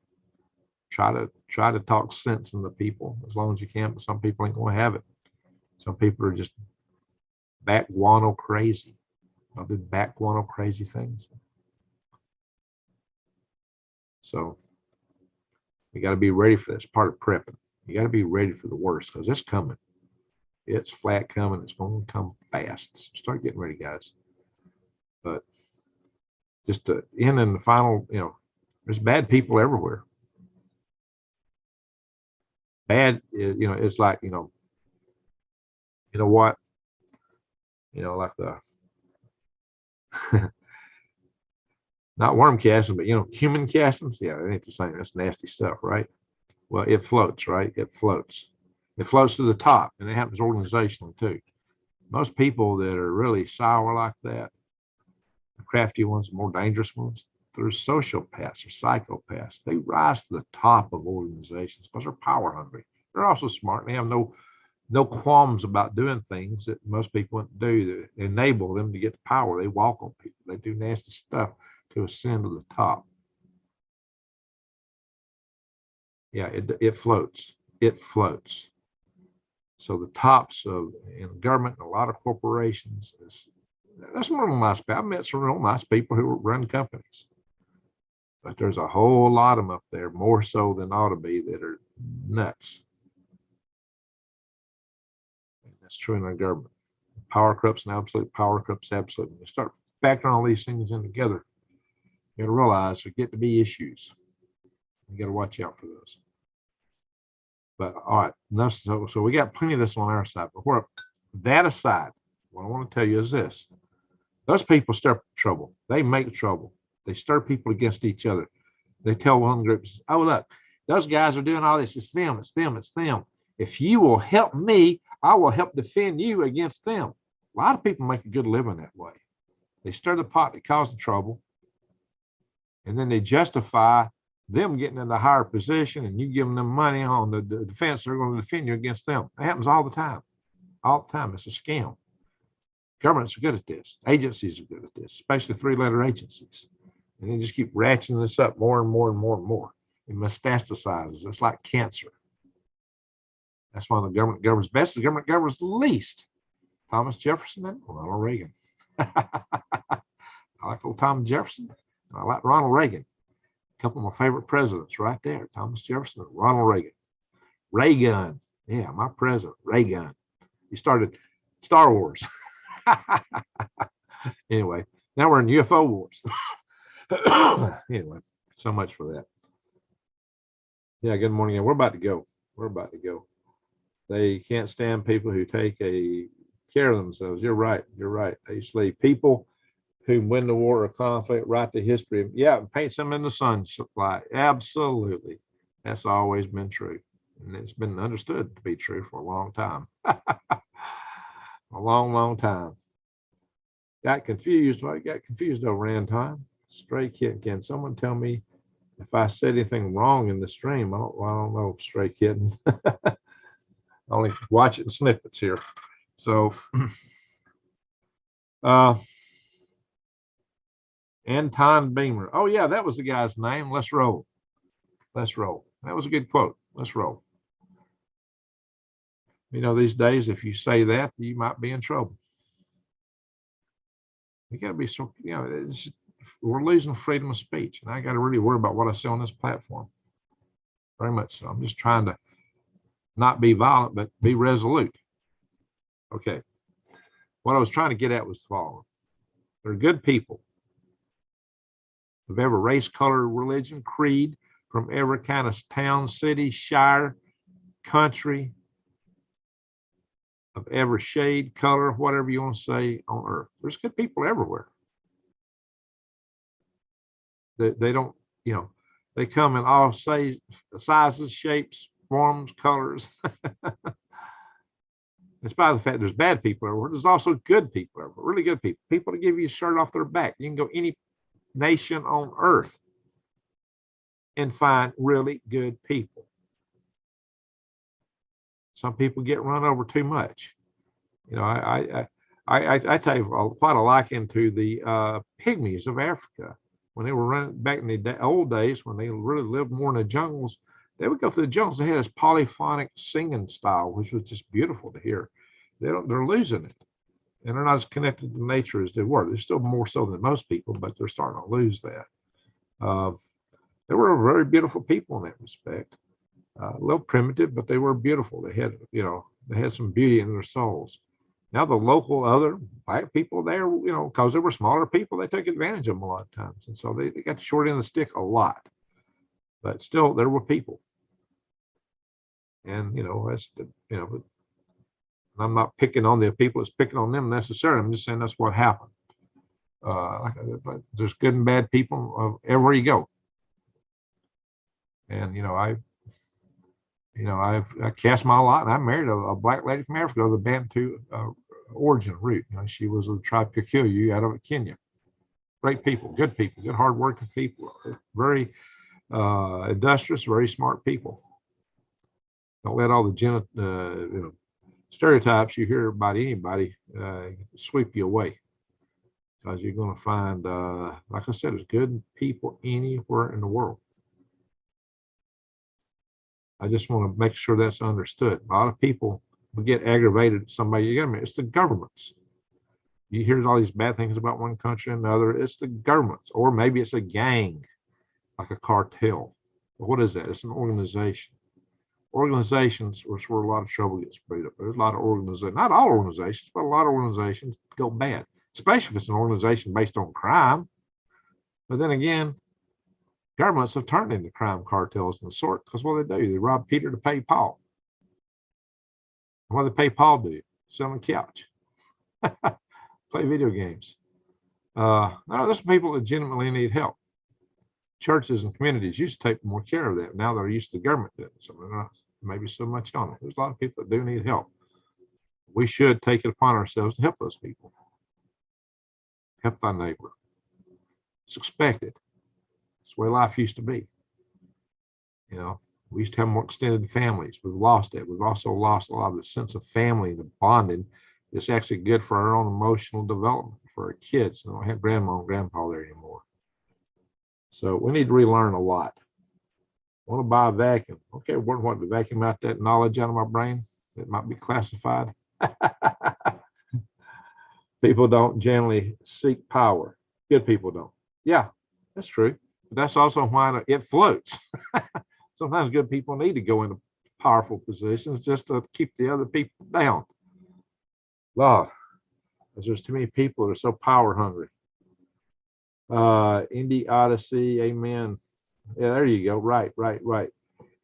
Try to talk sense into people as long as you can, but some people ain't going to have it. Some people are just back guano crazy. They'll do back guano crazy things. So you got to be ready for this. Part of prepping. You got to be ready for the worst because it's coming. It's flat coming. It's going to come fast. So start getting ready, guys. But just to end in the final, there's bad people everywhere. Bad, it's like, you know what? Like the, not worm casting, but, human castings. Yeah, it ain't the same. That's nasty stuff, right? Well, it floats, right? It floats. It floats to the top, and it happens organizationally too. Most people that are really sour like that, the crafty ones, the more dangerous ones, they're sociopaths or psychopaths. They rise to the top of organizations because they're power hungry. They're also smart. And they have no qualms about doing things that most people wouldn't do that enable them to get to power. They walk on people. They do nasty stuff to ascend to the top. Yeah, it floats. It floats. So the tops of in government and a lot of corporations that's some real nice people. I've met some real nice people who run companies, but there's a whole lot of them up there, more so than ought to be, that are nuts. And that's true in our government. Power corrupts and absolute. Power corrupts absolute. When you start factoring all these things in together, you got to realize there get to be issues. You got to watch out for those. But all right, so we got plenty of this on our side. But where that aside, what I want to tell you is this: those people stir trouble. They make trouble. They stir people against each other. They tell one group, "Oh look, those guys are doing all this. It's them. It's them. It's them. If you will help me, I will help defend you against them." A lot of people make a good living that way. They stir the pot that caused the trouble, and then they justify them getting in the higher position, and you giving them money on the defense. They're going to defend you against them. It happens all the time. All the time. It's a scam. Governments are good at this. Agencies are good at this, especially three-letter agencies. And they just keep ratcheting this up more and more and more and more. It metastasizes. It's like cancer. That's why the government governs best. The government governs least. Thomas Jefferson and Ronald Reagan. I like old Thomas Jefferson. And I like Ronald Reagan. A couple of my favorite presidents right there. Thomas Jefferson and Ronald Reagan. Reagan. Yeah, my president, Reagan. He started Star Wars. Anyway, now we're in UFO wars. Anyway, so much for that. Yeah, good morning. We're about to go. We're about to go. They can't stand people who take care of themselves. You're right. You're right. They used to leave people who win the war or conflict, write the history. Yeah, paint them in the sunlight. Absolutely. That's always been true. And it's been understood to be true for a long time. A long, long time. Got confused. Well, I got confused over Anton. Stray Kitten. Can someone tell me if I said anything wrong in the stream? I don't know, Stray Kitten. Only watch it in snippets here. So, Anton Beamer. Oh, yeah, that was the guy's name. Let's roll. Let's roll. That was a good quote. Let's roll. You know, these days, if you say that, you might be in trouble. You got to be so, you know, we're losing freedom of speech. And I got to really worry about what I say on this platform. Very much so. I'm just trying to not be violent, but be resolute. Okay. What I was trying to get at was the following. They're good people of every race, color, religion, creed, from every kind of town, city, shire, country, of every shade, color, whatever you want to say on earth. There's good people everywhere. They don't, you know, they come in all sizes, shapes, forms, colors. Despite the fact there's bad people everywhere, there's also good people everywhere, really good people. People to give you a shirt off their back. You can go any nation on earth and find really good people. Some people get run over too much. You know, I take quite a liking to the pygmies of Africa. When they were running back in the old days, when they really lived more in the jungles, they would go through the jungles. They had this polyphonic singing style, which was just beautiful to hear. They're losing it, and they're not as connected to nature as they were. They're still more so than most people, but they're starting to lose that. They were very beautiful people in that respect. A little primitive, but they were beautiful. They had, you know, they had some beauty in their souls. Now the local other black people there, you know, because they were smaller people, they took advantage of them a lot of times, and so they got the short end of the stick a lot. But still, there were people, and you know, that's the, you know, but I'm not picking on the people that's picking on them necessarily. I'm just saying that's what happened. But there's good and bad people everywhere you go, and you know, I cast my lot, and I married a black lady from Africa, the Bantu origin root. You know, she was of the tribe Kikuyu out of Kenya. Great people, good, hardworking people, very industrious, very smart people. Don't let all the stereotypes you hear about anybody sweep you away, because you're going to find, like I said, there's good people anywhere in the world. I just want to make sure that's understood. A lot of people will get aggravated at somebody. It's the governments. You hear all these bad things about one country and another. It's the governments, or maybe it's a gang, like a cartel. But what is that? It's an organization. Organizations are where a lot of trouble gets sprayed up. There's a lot of organizations, not all organizations, but a lot of organizations go bad. especially if it's an organization based on crime. But then again, governments have turned into crime cartels and the sort, because what do, they rob Peter to pay Paul. And what do they pay Paul do? Sit on the couch, play video games. No, there's people that legitimately need help. Churches and communities used to take more care of that. Now they're used to government doing it, so they're not maybe so much on it. There's a lot of people that do need help. We should take it upon ourselves to help those people. Help thy neighbor. It's expected. It's the way life used to be. You know, we used to have more extended families. We've lost it. We've also lost a lot of the sense of family and the bonding. It's actually good for our own emotional development for our kids. They don't have grandma and grandpa there anymore. So we need to relearn a lot. Want to buy a vacuum? Okay, what to vacuum out that knowledge out of my brain that might be classified? People don't generally seek power. Good people don't. Yeah, that's true. But that's also why it floats. Sometimes good people need to go into powerful positions just to keep the other people down. Lord, because there's too many people that are so power hungry. Indie Odyssey, amen. Yeah, there you go. Right.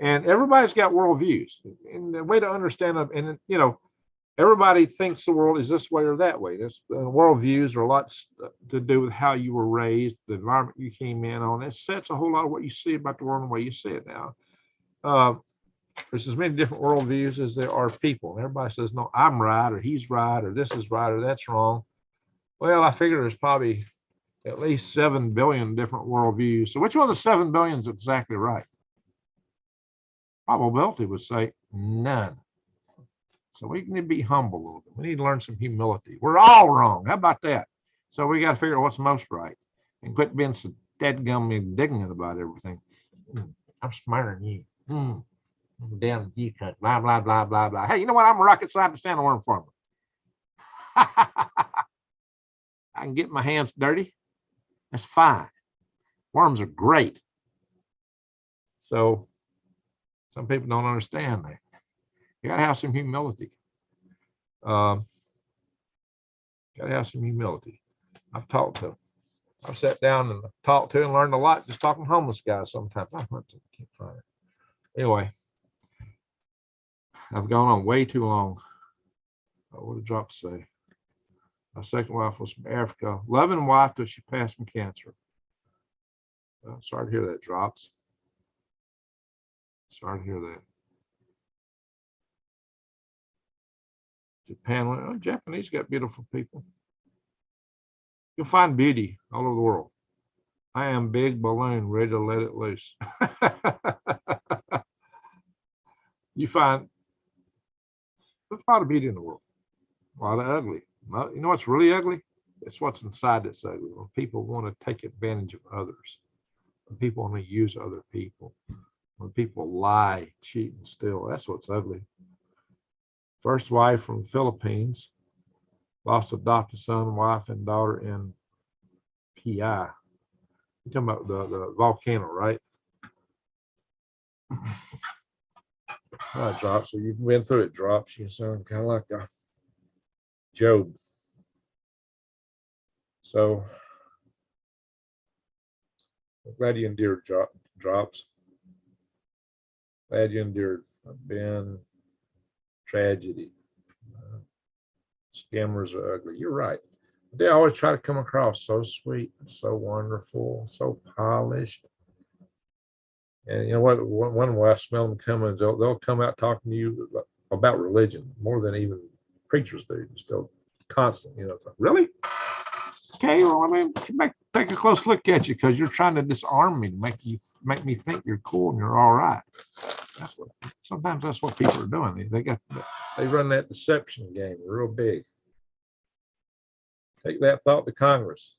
And everybody's got worldviews. And the way to understand them, and you know, everybody thinks the world is this way or that way. This worldviews are a lot to do with how you were raised, the environment you came in on. It sets a whole lot of what you see about the world and the way you see it now. There's as many different worldviews as there are people. And everybody says, no, I'm right, or he's right, or this is right, or that's wrong. Well, I figure there's probably at least 7 billion different worldviews. So which one of the 7 billion is exactly right? Probability would say none. So we need to be humble a little bit. We need to learn some humility. We're all wrong. How about that? So we got to figure out what's most right and quit being so deadgum indignant about everything. I'm smarter than you. Damn you cut. Blah, blah, blah, blah, blah. Hey, you know what? I'm a rocket scientist and a worm farmer. I can get my hands dirty. That's fine. Worms are great. So some people don't understand that. You got to have some humility. Got to have some humility. I've sat down and talked to and learned a lot just talking to homeless guys sometimes. I can't find it. Anyway, I've gone on way too long. What did Drop say? My second wife was from Africa. Loving wife till she passed from cancer. Sorry to hear that, Drops. Sorry to hear that. Japan, Japanese got beautiful people. You'll find beauty all over the world. I am big balloon, ready to let it loose. You find there's a lot of beauty in the world, a lot of ugly. You know what's really ugly? It's what's inside that's ugly. When people want to take advantage of others, when people want to use other people, when people lie, cheat, and steal, that's what's ugly. First wife from the Philippines, lost adopted son, wife, and daughter in PI. You're talking about the volcano, right? Drops. So you've been through it, Drops. You sound kind of like a Job. So I'm glad you endured, Drops. Glad you endured. I've been tragedy. Scammers are ugly. You're right. They always try to come across so sweet, so wonderful, so polished. And you know what? One way I smell them coming, they'll come out talking to you about religion more than even preachers do. Still constant, you know. Really? Okay, well, I mean, take a close look at you because you're trying to disarm me to make me think you're cool and you're all right. Sometimes that's what people are doing. They run that deception game real big. Take that thought to Congress.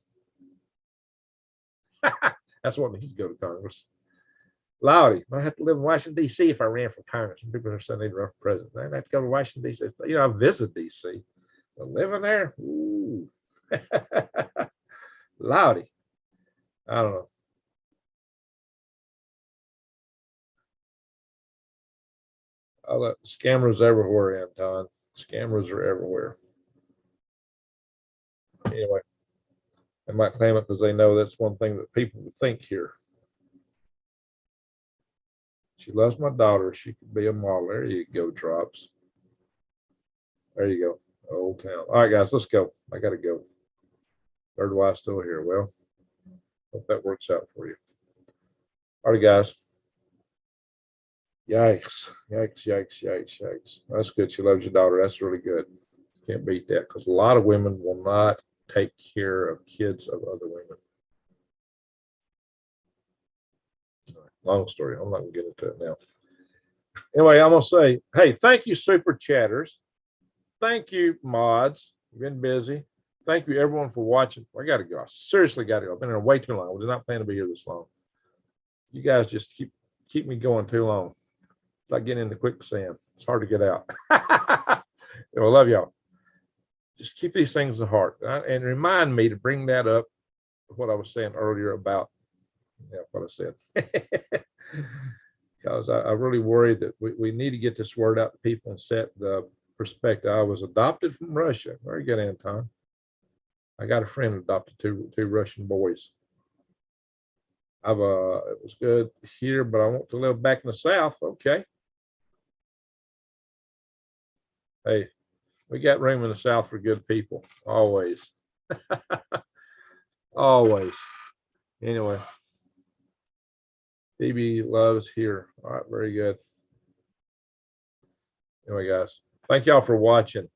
That's what needs to go to Congress. Loudy, I have to live in Washington, D.C. if I ran for Congress. And people are saying they'd run for president. I have to go to Washington, D.C. You know, I visit D.C. But living there, ooh. Loudy. I don't know. Scammers everywhere, Anton. Scammers are everywhere. Anyway, they might claim it because they know that's one thing that people would think here. She loves my daughter. She could be a model. There you go, Drops. There you go. Old Town. All right, guys, let's go. I got to go. Third wife still here. Well, hope that works out for you. All right, guys. Yikes. Yikes, yikes, yikes, yikes. That's good. She loves your daughter. That's really good. Can't beat that because a lot of women will not take care of kids of other women. Long story. I'm not going to get into it now. Anyway, I'm going to say, hey, thank you, super chatters. Thank you, mods. You've been busy. Thank you, everyone, for watching. I got to go. I seriously got to go. I've been here way too long. I did not plan to be here this long. You guys just keep me going too long. It's like getting into quicksand. It's hard to get out. I love y'all. Just keep these things at heart. And remind me to bring that up, what I was saying earlier about what I said. Because I really worry that we need to get this word out to people and set the perspective. I was adopted from Russia. Very good, Anton. I got a friend who adopted two Russian boys. It was good here, but I want to live back in the South. Okay. Hey, we got room in the South for good people. Always. Always. Anyway. DB loves here. All right, very good. Anyway, guys, thank y'all for watching.